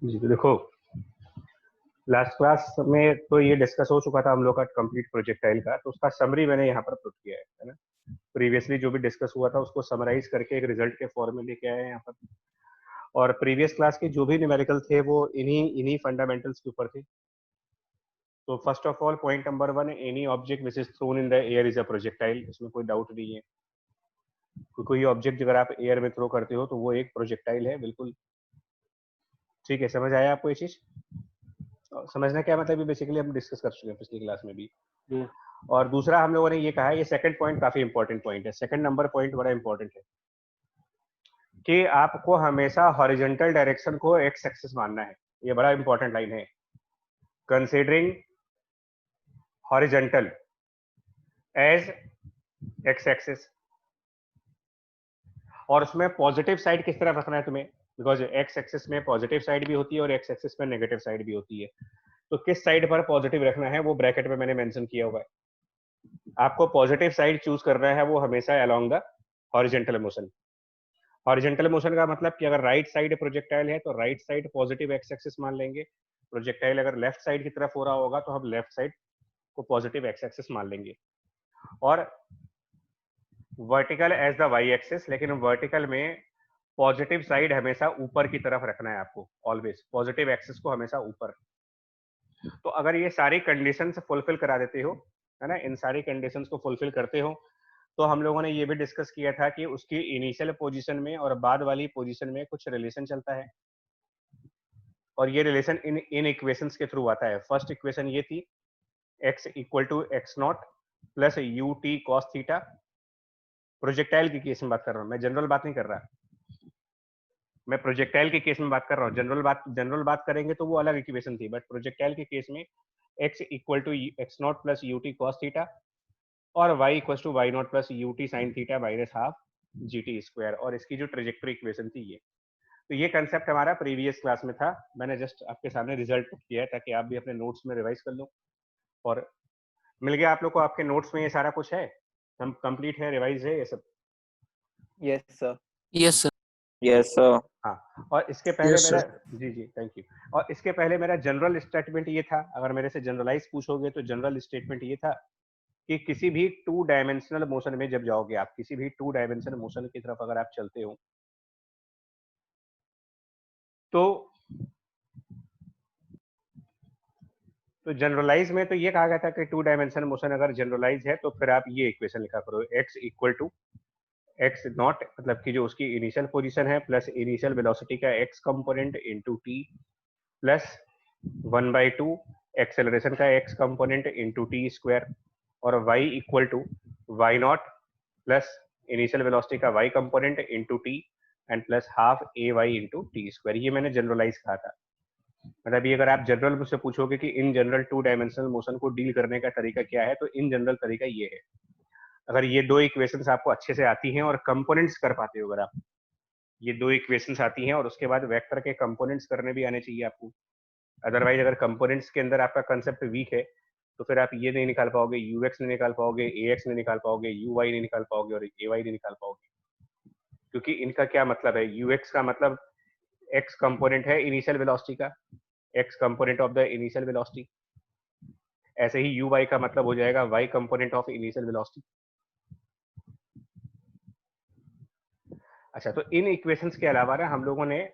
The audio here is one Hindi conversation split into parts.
जी तो देखो, लास्ट क्लास में तो ये डिस्कस हो चुका था हम लोग का कंप्लीट प्रोजेक्टाइल का, तो उसका समरी मैंने यहाँ पर पुट किया है ना। प्रीवियसली जो भी डिस्कस हुआ था उसको समराइज करके एक रिजल्ट के फॉर्म में लेके आए हैं यहाँ पर। और प्रीवियस क्लास के जो भी न्यूमेरिकल थे वो इन्हीं फंडामेंटल्स के ऊपर थे। तो first of all point number 1, any object which is thrown in the air is a projectile. इसमें कोई डाउट नहीं है। कोई ऑब्जेक्ट अगर आप एयर में थ्रो करते हो तो वो एक प्रोजेक्टाइल है, बिल्कुल ठीक है। समझ आया आपको ये चीज? समझना क्या मतलब, ये बेसिकली हम डिस्कस कर चुके हैं पिछली क्लास में भी। और दूसरा हम लोगों ने ये कहा है, ये सेकंड पॉइंट काफी इंपॉर्टेंट पॉइंट है, सेकंड नंबर पॉइंट बड़ा इंपॉर्टेंट है कि आपको हमेशा हॉरिजॉन्टल डायरेक्शन को एक्स एक्सिस मानना है। ये बड़ा इंपॉर्टेंट लाइन है। Considering horizontal as X axis, और उसमें पॉजिटिव साइड किस तरफ रखना है तुम्हें, बिकॉज एक्स एक्सिस में पॉजिटिव साइड भी होती है और एक्स एक्सिस में नेगेटिव साइड भी होती है। तो किस साइड पर पॉजिटिव रखना है वो ब्रैकेट में मैंने मेंशन किया हुआ है। आपको पॉजिटिव साइड चूज करना है वो हमेशा along the horizontal motion. Horizontal motion का मतलब कि अगर राइट साइड प्रोजेक्टाइल है तो right side positive X axis मान लेंगे। प्रोजेक्टाइल अगर लेफ्ट साइड की तरफ हो रहा होगा तो हम लेफ्ट साइड को पॉजिटिव एक्स एक्सिस मान लेंगे। और vertical as the Y axis, लेकिन वर्टिकल में पॉजिटिव साइड हमेशा ऊपर की तरफ रखना है आपको, ऑलवेज पॉजिटिव एक्सिस को हमेशा ऊपर। तो अगर ये सारी कंडीशंस फुलफिल करा देते हो, है ना, इन सारी कंडीशंस को फुलफिल करते हो, तो हम लोगों ने ये भी डिस्कस किया था कि उसकी इनिशियल पोजीशन में और बाद वाली पोजीशन में कुछ रिलेशन चलता है, और ये रिलेशन इन इक्वेशंस के थ्रू आता है। फर्स्ट इक्वेशन ये थी x equal to x naught plus U T cos theta. Projectile की केस में बात कर रहा हूँ मैं, जनरल बात नहीं कर रहा। मैं प्रोजेक्टाइल के केस में बात कर रहा हूँ। जनरल बात करेंगे तो वो अलग इक्वेशन थी, बट प्रोजेक्टाइल के केस में x equal to x naught plus U T cos theta और y equal to Y naught plus U T sine theta minus half G T square, और इसकी जो ट्रेजेक्टरी इक्वेशन थी ये। तो ये कंसेप्ट हमारा प्रीवियस क्लास में था। मैंने जस्ट आपके सामने रिजल्ट किया है ताकि आप भी अपने नोट्स में रिवाइज कर लो। और मिल गया आप लोग को आपके नोट्स में ये सारा कुछ है, हम कंप्लीट है, रिवाइज है ये सब? Yes sir. Yes sir. Yes sir. हाँ, और इसके पहले Yes, मेरा sir. जी जी थैंक यू। और इसके पहले मेरा जनरल स्टेटमेंट ये था, अगर मेरे से जनरलाइज पूछोगे तो जनरल स्टेटमेंट ये था कि किसी भी टू डायमेंशनल मोशन में जब जाओगे आप, किसी भी टू डायमेंशनल मोशन की तरफ अगर आप चलते हो तो जनरलाइज में तो ये कहा गया था कि टू डायमेंशनल मोशन अगर जनरलाइज है तो फिर आप ये इक्वेशन लिखा करो, x equal to x naught, मतलब कि जो उसकी इनिशियल पोजीशन है, प्लस इनिशियल वेलोसिटी का x component into t, plus 1/2 acceleration का x component into t square, और y equal to Y naught plus initial velocity का y component into t and plus half A Y into T square. ये मैंने जनरलाइज कहा था। मतलब ये अगर आप जनरल मुझसे पूछोगे कि in general to dimensional motion को डील करने का तरीका क्या है, तो इन जनरल तरीका ये है। अगर ये दो इक्वेशंस आपको अच्छे से आती हैं और कंपोनेंट्स कर पाते हो, अगर आप ये दो इक्वेशंस आती हैं और उसके बाद वेक्टर के कंपोनेंट्स करने भी आने चाहिए आपको। अदरवाइज अगर कंपोनेंट्स के अंदर आपका कंसेप्ट वीक है तो फिर आप ये नहीं निकाल पाओगे, यू एक्स नहीं निकाल पाओगे, ए एक्स नहीं निकाल पाओगे, यू वाई नहीं निकाल पाओगे और ए वाई नहीं निकाल पाओगे। क्योंकि इनका क्या मतलब है, यू एक्स का मतलब एक्स कंपोनेंट है इनिशियल वेलोसिटी का, X component of the initial velocity. ऐसे ही यू वाई का मतलब हो जाएगा Y component of initial velocity. अच्छा, तो इन इक्वेशंस के अलावा ना हम लोगों ने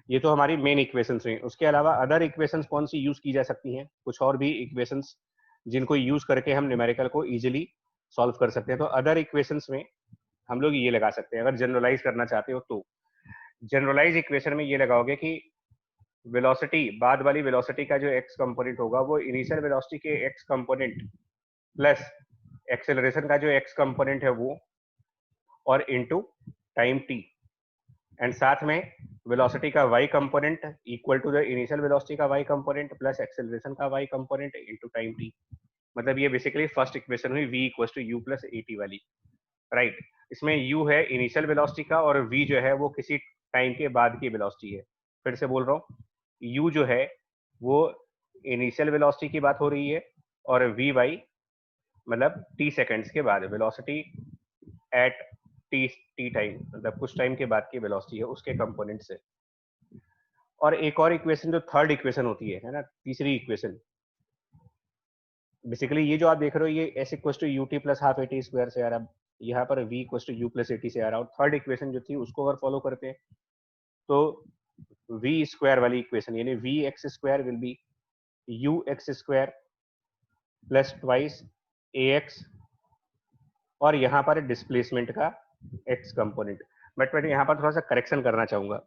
ये तो हमारी मेन इक्वेशंस हुई, उसके अलावा अदर इक्वेशंस कौन सी यूज की जा सकती हैं? कुछ और भी इक्वेशंस जिनको यूज करके हम न्यूमेरिकल को इजीली सॉल्व कर सकते हैं। तो अदर इक्वेशंस में हम लोग ये लगा सकते हैं, अगर जनरलाइज करना चाहते हो तो जनरलाइज इक्वेशन में ये लगाओगे कि वेलोसिटी, बाद वाली वेलोसिटी का जो एक्स कंपोनेंट होगा वो इनिशियल वेलोसिटी के एक्स कंपोनेंट प्लस एक्सेलरेशन का जो एक्स कंपोनेंट है वो, और इनटू टाइम टी, एंड साथ में वेलोसिटी का y component equal to the initial velocity का y कंपोनेंट प्लस एक्सेलरेशन का y component into time t। मतलब ये बेसिकली फर्स्ट इक्वेशन हुई v equal to u plus a t वाली, राइट। इसमें u है इनिशियल वेलोसिटी का और v जो है वो किसी टाइम के बाद की वेलोसिटी है। फिर से बोल रहा हूँ, u जो है वो इनिशियल वेलोसिटी की बात हो रही है और वी वाई मतलब t सेकेंड्स के बाद वेलोसिटी एट टी टाइम, मतलब कुछ टाइम के बाद की वेलोसिटी है उसके कंपोनेंट से। और एक और इक्वेशन जो थर्ड इक्वेशन होती है ना, तीसरी इक्वेशन, बेसिकली ये जो आप देख रहे हो ये s equal to u t plus half a t square से आ रहा है, यहाँ पर v equal to u plus a t से आ रहा है, और थर्ड इक्वेशन जो थी उसको अगर फॉलो करते हैं तो v स्क्वायर वाली इक्वेशन यानी v x square will B you x square plus twice A x, और यहाँ पर डिस्प्लेसमेंट का x कंपोनेंट। बट मैं यहाँ पर थोड़ा सा करेक्शन करना चाहूंगा।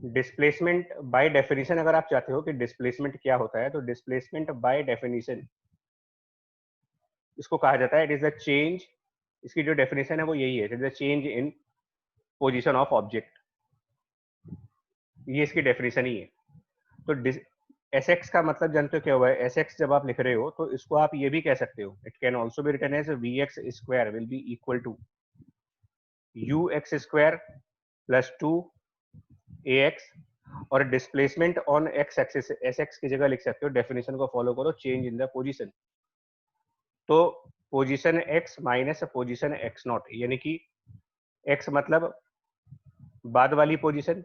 डिस्प्लेसमेंट बाय डेफिनेशन, अगर आप चाहते हो कि डिस्प्लेसमेंट क्या होता है, तो डिस्प्लेसमेंट बाय डेफिनेशन इसको कहा जाता है इट इज द चेंज, इसकी जो डेफिनेशन है वो यही है, it is the change in position of object, ये इसकी डेफिनेशन ही है। तो एस एक्स का मतलब जानते हो क्या हुआ है, एस एक्स जब आप लिख रहे हो तो इसको आप ये भी कह सकते हो, it can also be written as V x square will be equal to you x square plus two A x, और displacement on X axis S X की जगह लिख सकते हो, डेफिनेशन को फॉलो करो, चेंज इन द पोजीशन। तो position X minus position X naught, यानी कि एक्स मतलब बाद वाली पोजीशन,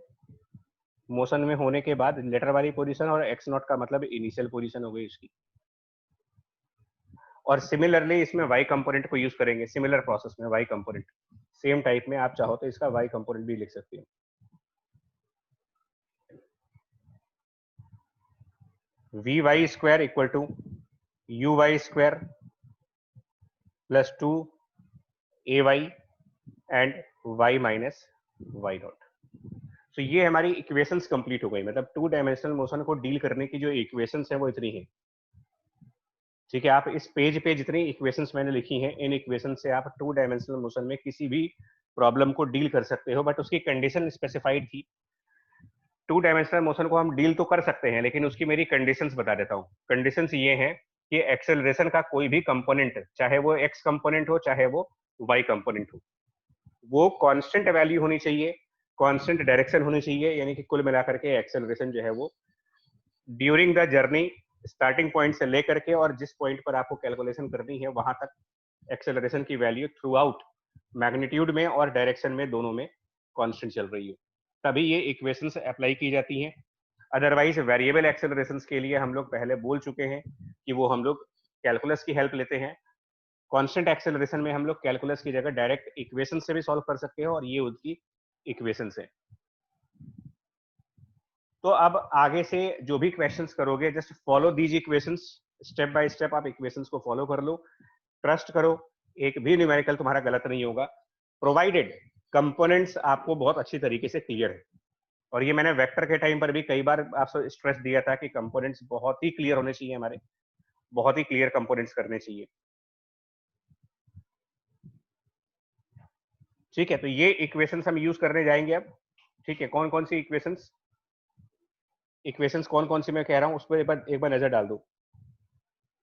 मोशन में होने के बाद लेटर वाली पोजीशन, और एक्स नॉट का मतलब इनिशियल पोजीशन हो गई इसकी। और सिमिलरली इसमें वाई कंपोनेंट को यूज करेंगे, सिमिलर प्रोसेस में वाई कंपोनेंट सेम टाइप में आप चाहो तो इसका वाई कंपोनेंट भी लिख सकते हो। V Y square equal to you Y square plus two a y and y minus Y naught. तो ये हमारी इक्वेशंस कंप्लीट हो गई, मतलब टू डायमेंशनल मोशन को डील करने की जो इक्वेशंस है वो इतनी है। ठीक है, आप इस पेज पे जितनी इक्वेशंस मैंने लिखी हैं, इन इक्वेशन से आप टू डायमेंशनल मोशन में किसी भी प्रॉब्लम को डील कर सकते हो, बट उसकी कंडीशन स्पेसिफाइड थी। टू डायमेंशनल मोशन को हम डील तो कर सकते हैं, लेकिन उसकी मेरी कंडीशंस बता देता हूँ। कंडीशंस ये हैं कि एक्सेलरेशन का कोई भी कंपोनेंट, चाहे वो एक्स कंपोनेंट हो चाहे वो वाई कंपोनेंट हो, वो कांस्टेंट वैल्यू होनी चाहिए, कांस्टेंट डायरेक्शन होनी चाहिए, यानी कि कुल मिलाकर के एक्सेलरेशन जो है वो during the journey starting point से लेकर के और जिस पॉइंट पर आपको कैलकुलेशन करनी है वहां तक एक्सेलरेशन की वैल्यू थ्रू आउट मैग्नीट्यूड में और डायरेक्शन में दोनों में कांस्टेंट चल रही हो, तभी ये इक्वेशंस अप्लाई की जाती हैं। अदरवाइज वेरिएबल एक्सेलरेशन के लिए हम लोग पहले बोल चुके हैं कि वो हम लोग कैलकुलस की हेल्प लेते हैं। कांस्टेंट एक्सेलरेशन में हम लोग कैलकुलस की जगह डायरेक्ट इक्वेशन से भी सॉल्व कर सकते हैं, और ये उसकी इक्वेशंस है। तो अब आगे से जो भी क्वेश्चंस करोगे, just follow these equations, step by step आप इक्वेशंस को फॉलो कर लो, ट्रस्ट करो, एक भी न्यूमेरिकल तुम्हारा गलत नहीं होगा, प्रोवाइडेड कंपोनेंट्स आपको बहुत अच्छी तरीके से क्लियर है। और ये मैंने वेक्टर के टाइम पर भी कई बार आपको स्ट्रेस दिया था कि कंपोनेंट्स बहुत ही क्लियर होने चाहिए, हमारे बहुत ही क्लियर कंपोनेंट्स करने चाहिए। ठीक है, तो ये इक्वेशंस हम यूज करने जाएंगे अब। ठीक है, कौन कौन सी इक्वेशंस कौन कौन सी मैं कह रहा हूं उस पर एक बार नजर डाल दो।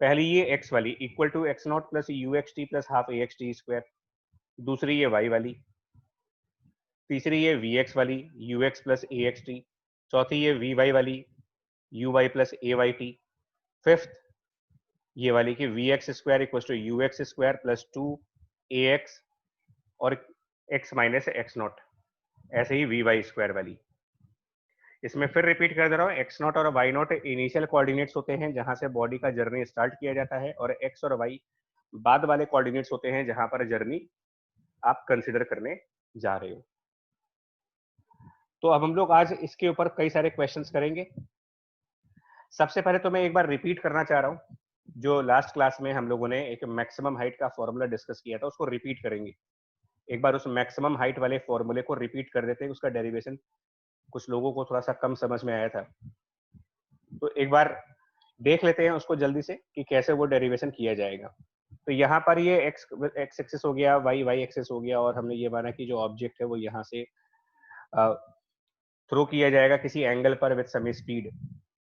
पहली ये एक्स वाली equal to x naught plus u x t plus half a x t square, दूसरी ये वाई वाली, तीसरी ये वी एक्स वाली यू एक्स प्लस ए एक्स टी, चौथी ये वी वाई वाली यू वाई प्लस ए वाई टी, फिफ्थ ये वाली कि we x square equal to you x square plus two A x और एक्स माइनस एक्स नॉट, ऐसे ही वी वाई स्क्वायर वाली। इसमें फिर रिपीट कर दे रहा हूँ, एक्स नॉट और वाई नॉट इनिशियल कोऑर्डिनेट्स होते हैं जहां से बॉडी का जर्नी स्टार्ट किया जाता है, और एक्स और वाई बाद वाले कोऑर्डिनेट्स होते हैं जहां पर जर्नी आप कंसिडर करने जा रहे हो। तो अब हम लोग आज इसके ऊपर कई सारे क्वेश्चंस करेंगे। सबसे पहले तो मैं एक बार रिपीट करना चाह रहा हूँ, जो लास्ट क्लास में हम लोगों ने एक मैक्सिमम हाइट का फॉर्मूला डिस्कस किया था, उसको रिपीट करेंगे। एक बार उस मैक्सिमम हाइट वाले फॉर्मूले को रिपीट कर देते हैं, उसका डेरिवेशन कुछ लोगों को थोड़ा सा कम समझ में आया था, तो एक बार देख लेते हैं उसको जल्दी से कि कैसे वो डेरिवेशन किया जाएगा। तो यहाँ पर ये एक्स एक्स एक्सिस हो गया, वाई वाई एक्सिस हो गया, और हमने ये माना कि जो ऑब्जेक्ट है वो यहाँ से थ्रो किया जाएगा किसी एंगल पर विद सम स्पीड,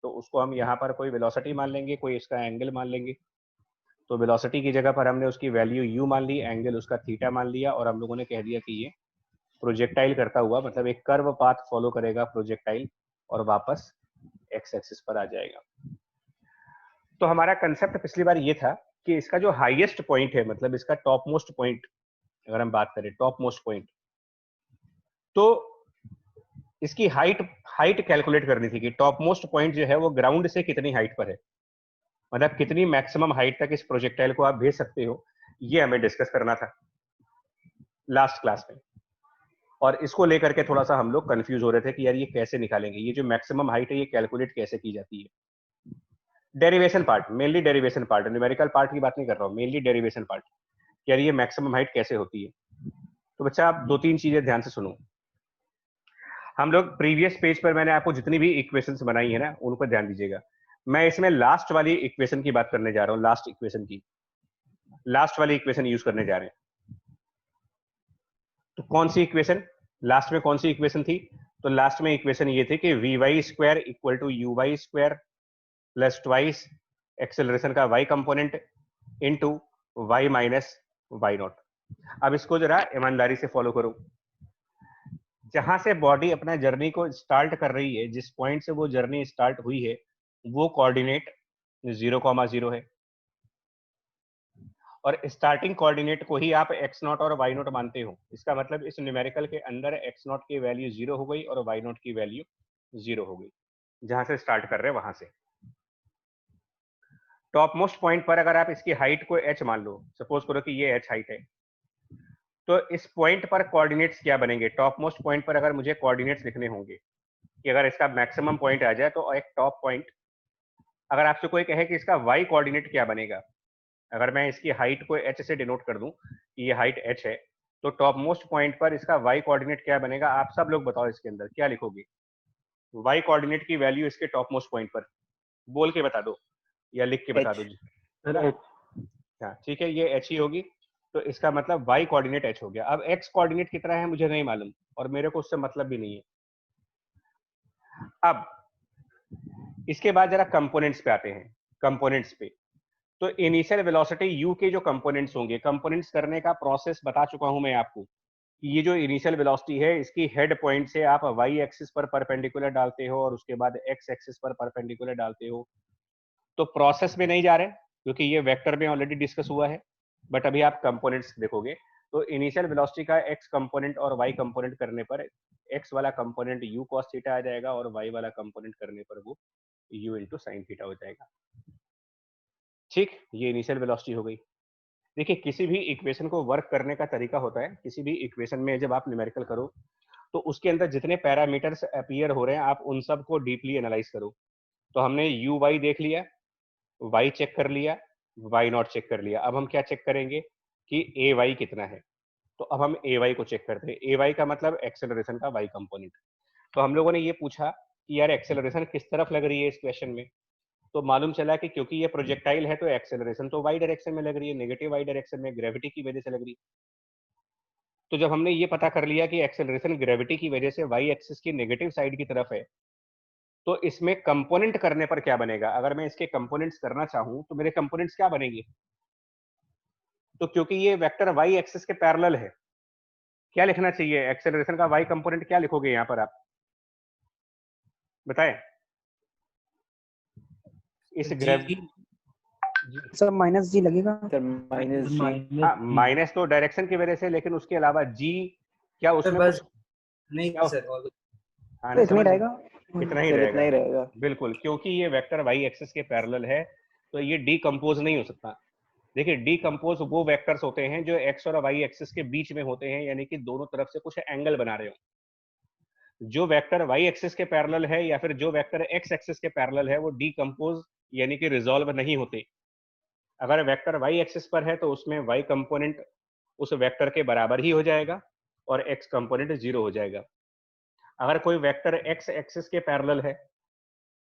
तो उसको हम यहाँ पर कोई वेलोसिटी मान लेंगे, कोई इसका एंगल मान लेंगे। तो वेलोसिटी की जगह पर हमने उसकी वैल्यू यू मान ली, एंगल उसका थीटा मान लिया, और हम लोगों ने कह दिया कि ये प्रोजेक्टाइल करता हुआ, मतलब एक कर्व पाथ फॉलो करेगा प्रोजेक्टाइल और वापस एक्स एक्सिस पर आ जाएगा। तो हमारा कंसेप्ट पिछली बार ये था कि इसका जो हाईएस्ट पॉइंट है, मतलब इसका टॉप मोस्ट पॉइंट, अगर हम बात करें टॉप मोस्ट पॉइंट, तो इसकी हाइट कैलकुलेट करनी थी कि टॉप मोस्ट पॉइंट जो है वो ग्राउंड से कितनी हाइट पर है, मतलब कितनी मैक्सिमम हाइट तक इस प्रोजेक्टाइल को आप भेज सकते हो, ये हमें डिस्कस करना था लास्ट क्लास में। और इसको लेकर के थोड़ा सा हम लोग कंफ्यूज हो रहे थे कि यार ये कैसे निकालेंगे, ये जो मैक्सिमम हाइट है ये कैलकुलेट कैसे की जाती है। Derivation part, mainly derivation part, numerical part की बात नहीं कर रहा हूँ, मेनली डेरिवेशन पार्ट, यार ये मैक्सिमम हाइट कैसे होती है। तो बच्चा आप दो तीन चीजें ध्यान से सुनो। हम लोग प्रीवियस पेज पर मैंने आपको जितनी भी इक्वेशंस बनाई है ना उन पर ध्यान दीजिएगा। मैं इसमें लास्ट वाली इक्वेशन की बात करने जा रहा हूँ, लास्ट इक्वेशन की, लास्ट वाली इक्वेशन यूज करने जा रहे हैं। तो कौन सी इक्वेशन, लास्ट में कौन सी इक्वेशन थी? तो लास्ट में इक्वेशन ये थी कि V Y square equal to you Y square plus twice acceleration का Y component into Y minus Y naught. अब इसको जरा ईमानदारी से फॉलो करो। जहां से बॉडी अपना जर्नी को स्टार्ट कर रही है, जिस पॉइंट से वो जर्नी स्टार्ट हुई है, वो कोऑर्डिनेट 0,0 है, और स्टार्टिंग कोऑर्डिनेट को ही आप x नॉट और y नॉट मानते हो। इसका मतलब इस न्यूमेरिकल के अंदर x नॉट की वैल्यू 0 हो गई और y नॉट की वैल्यू 0 हो गई, जहां से स्टार्ट कर रहे हैं वहां से। टॉप मोस्ट पॉइंट पर अगर आप इसकी हाइट को h मान लो, सपोज करो कि ये h हाइट है, तो इस पॉइंट पर कोऑर्डिनेट्स क्या बनेंगे? टॉप मोस्ट पॉइंट पर अगर मुझे कोऑर्डिनेट्स लिखने होंगे कि अगर इसका मैक्सिमम पॉइंट आ जाए तो एक टॉप पॉइंट, अगर आपसे कोई कहे कि इसका y कोऑर्डिनेट क्या बनेगा, अगर मैं इसकी हाइट को h से डिनोट कर दूं कि ये हाइट h है, तो टॉप मोस्ट पॉइंट पर इसका y कोऑर्डिनेट क्या बनेगा? आप सब लोग बताओ इसके अंदर क्या लिखोगे? y कोऑर्डिनेट की वैल्यू इसके टॉप मोस्ट पॉइंट पर बोल के बता दो या लिख के बता दो जी। हाँ ठीक है, ये h ही होगी, तो इसका मतलब y कोऑर्डिनेट h हो गया। अब x कोऑर्डिनेट कितना है मुझे नहीं मालूम और मेरे को उससे मतलब भी नहीं है। अब इसके बाद जरा कंपोनेंट्स पे आते हैं। कंपोनेंट्स पे तो इनिशियल वेलोसिटी u के जो कंपोनेंट्स होंगे, कंपोनेंट्स करने का प्रोसेस बता चुका हूं मैं आपको। ये जो इनिशियल वेलोसिटी है इसकी हेड पॉइंट से आप y एक्सिस पर परपेंडिकुलर डालते हो और उसके बाद x एक्सिस पर परपेंडिकुलर डालते हो। तो प्रोसेस में नहीं जा रहे क्योंकि ये वेक्टर में ऑलरेडी डिस्कस हुआ है, बट अभी आप कंपोनेंट्स देखोगे तो इनिशियल वेलोसिटी का x कंपोनेंट और y कंपोनेंट करने पर x वाला कंपोनेंट u cos थीटा आ जाएगा और y वाला कंपोनेंट करने पर वो u इंटू साइन थीटा हो जाएगा। ठीक, ये इनिशियल वेलोसिटी हो गई। देखिए किसी भी इक्वेशन को वर्क करने का तरीका होता है, किसी भी इक्वेशन में जब आप न्यूमेरिकल करो तो उसके अंदर जितने पैरामीटर्स अपीयर हो रहे हैं आप उन सब को डीपली एनालाइज करो। तो हमने यू वाई देख लिया, वाई चेक कर लिया, वाई नॉट चेक कर लिया। अब हम क्या चेक करेंगे कि ए वाई कितना है। तो अब हम ए वाई को चेक करते हैं। ए वाई का मतलब एक्सेलरेशन का वाई कंपोनेंट। तो हम लोगों ने ये पूछा कि यार एक्सेलरेशन किस तरफ लग रही है इस क्वेश्चन में, तो मालूम चला कि क्योंकि ये प्रोजेक्टाइल है तो एक्सेलरेशन तो वाई डायरेक्शन में लग रही है, नेगेटिव वाई डायरेक्शन में, ग्रेविटी की वजह से लग रही है। तो जब हमने ये पता कर लिया कि एक्सेलरेशन ग्रेविटी की वजह से वाई एक्सिस की नेगेटिव साइड की तरफ है, तो इसमें कंपोनेंट करने पर क्या बनेगा? अगर मैं इसके कंपोनेंट्स करना चाहूं तो मेरे कंपोनेंट्स क्या बनेंगे? तो क्योंकि ये वेक्टर वाई एक्सिस के पैरेलल है, क्या लिखना चाहिए? एक्सेलरेशन का वाई कंपोनेंट क्या लिखोगे यहां पर आप बताएं? इस ग्रेव सर माइनस जी लगेगा। सर माइनस जी। हाँ, माइनस तो डायरेक्शन की वजह से, लेकिन उसके अलावा जी क्या उसमें बस कुछ नहीं क्या? सर हाँ तो नहीं इतना ही समझ, रहेगा। इतना ही सर इतना ही रहेगा रहेगा। बिल्कुल, क्योंकि ये वेक्टर वाई एक्सिस के पैरेलल है तो ये डीकंपोज नहीं हो सकता। देखिए डीकंपोज वो वेक्टर्स होते हैं जो एक्स और वाई एक्सिस के बीच में होते हैं, यानी कि दोनों तरफ से कुछ एंगल बना रहे हो। जो वेक्टर वाई एक्सिस के पैरेलल है या फिर जो वेक्टर एक्स एक्सिस के पैरेलल है वो डीकंपोज यानी कि रिजॉल्व नहीं होते। अगर वेक्टर वाई एक्सिस पर है तो उसमें वाई कंपोनेंट उस वेक्टर के बराबर ही हो जाएगा और एक्स कंपोनेंट 0 हो जाएगा। अगर कोई वेक्टर एक्स एक्सिस के पैरेलल है,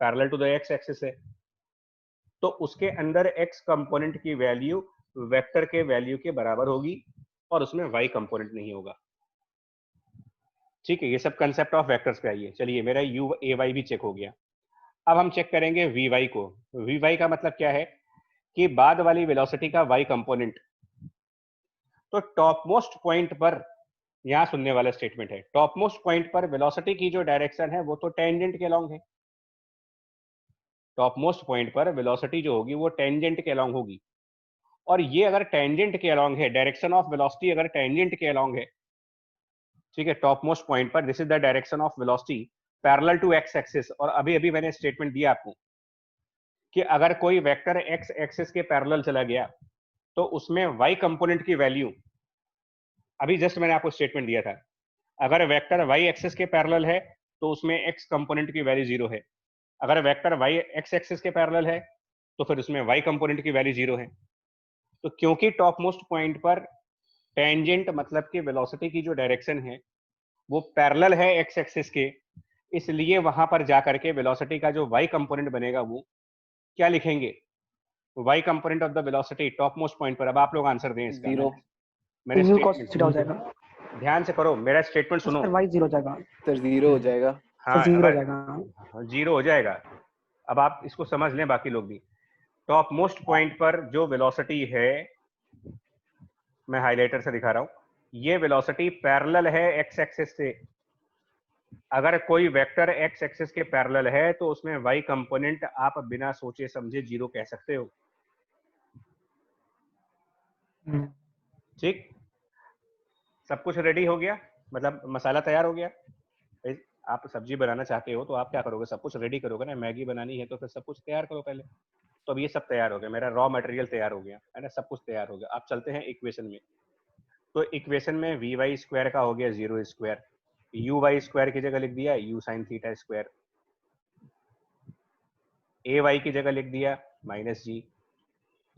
parallel to the x axis है, तो उसके अंदर एक्स कंपोनेंट की वैल्यू वेक्टर के वैल्यू के बराबर होगी और उसमें वाई कंपोनेंट नहीं होगा। ठीक है, ये सब कंसेप्ट ऑफ वेक्टर्स पे आइए। चलिए मेरा यू ए वाई भी चेक हो गया। अब हम चेक करेंगे वी वाई को। वी वाई का मतलब क्या है कि बाद वाली वेलोसिटी का वाई कंपोनेंट। तो टॉप मोस्ट पॉइंट पर, यहां सुनने वाला स्टेटमेंट है, टॉप मोस्ट पॉइंट पर वेलोसिटी की जो डायरेक्शन है वो तो टेंजेंट के अलोंग है। टॉप मोस्ट पॉइंट पर वेलोसिटी जो होगी वो टेंजेंट के अलोंग होगी, और ये अगर टेंजेंट के अलोंग है, डायरेक्शन ऑफ वेलोसिटी अगर टेंजेंट के अलोंग है, ठीक है, टॉप मोस्ट पॉइंट पर this is the direction of velocity parallel to x axis. और अभी अभी मैंने स्टेटमेंट दिया आपको कि अगर कोई वेक्टर एक्स एक्सिस के पैरेलल चला गया तो उसमें वाई कंपोनेंट की वैल्यू, अभी जस्ट मैंने आपको स्टेटमेंट दिया था, अगर वेक्टर वाई एक्सिस के पैरेलल है तो उसमें एक्स कंपोनेंट की वैल्यू 0 है। अगर वेक्टर वाई एक्स एक्सिस के पैरेलल है तो फिर उसमें वाई कंपोनेंट की वैल्यू 0 है। तो क्योंकि टॉप मोस्ट पॉइंट पर टेंजेंट मतलब कि वेलोसिटी की जो डायरेक्शन है वो पैरेलल है एक्स एक्सिस के, इसलिए वहां पर जाकर के वेलोसिटी का जो वाई कंपोनेंट बनेगा वो क्या लिखेंगे, y component of the velocity top most point पर। अब आप लोग आंसर दें इसका। 0 मैंने यू cos स्टेटमेंट, थीटा हो जाएगा ध्यान से करो, मेरा स्टेटमेंट सुनो। सर, y 0 हो जाएगा सर 0 हो जाएगा। हाँ, सर, 0 हो अगर जाएगा। 0 हो जाएगा, अब आप इसको समझ लें बाकी लोग भी। टॉप मोस्ट पॉइंट पर जो वेलोसिटी है, मैं हाइलाइटर से दिखा रहा हूं, ये वेलोसिटी पैरेलल है एक्स एक्सिस से। अगर कोई वेक्टर एक्स एक्सिस के पैरेलल है तो उसमें वाई कंपोनेंट आप बिना सोचे समझे 0 कह सकते हो। ठीक, सब कुछ रेडी हो गया, मतलब मसाला तैयार हो गया। आप सब्जी बनाना चाहते हो तो आप क्या करोगे, सब कुछ रेडी करोगे ना। मैगी बनानी है तो फिर सब कुछ तैयार करो पहले। तो अब ये सब तैयार हो गया, मेरा रॉ मटेरियल तैयार हो गया है ना, सब कुछ तैयार हो गया। आप चलते हैं इक्वेशन में। तो इक्वेशन में वी वाई स्क्वायर का हो गया 0 स्क्वायर, यू वाई स्क्वायर की जगह लिख दिया u sine theta square, a y की जगह लिख दिया माइनस जी,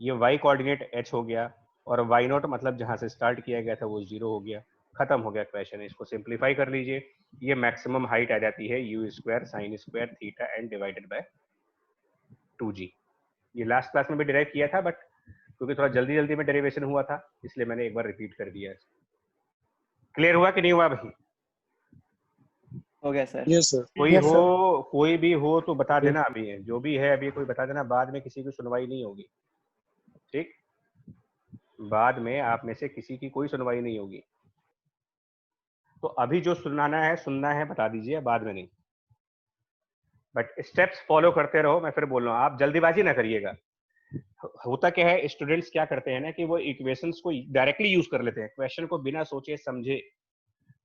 ये वाई कोऑर्डिनेट एच हो गया, और वाई नॉट मतलब जहां से स्टार्ट किया गया था वो 0 हो गया। खत्म हो गया क्वेश्चन। इसको सिंप्लीफाई कर लीजिए, ये मैक्सिमम हाइट आ जाती है you square sine square theta and divided by 2g। ये लास्ट क्लास में भी डिराइव किया था, बट क्योंकि थोड़ा जल्दी जल्दी में डेरिवेशन हुआ था इसलिए मैंने एक बार रिपीट कर दिया। क्लियर हुआ कि नहीं हुआ भाई? हो गया सर। Yes sir. कोई Yes, हो, sir. कोई भी हो तो बता देना, अभी है जो भी है अभी कोई बता देना, बाद में किसी की सुनवाई नहीं होगी। ठीक, बाद में आप में से किसी की कोई सुनवाई नहीं होगी। तो अभी जो सुनना है बता दीजिए, बाद में नहीं। बट स्टेप्स फॉलो करते रहो, मैं फिर बोल रहा हूँ, आप जल्दीबाजी ना करिएगा। होता क्या है, स्टूडेंट्स क्या करते हैं ना कि वो इक्वेशंस को डायरेक्टली यूज कर लेते हैं, क्वेश्चन को बिना सोचे समझे,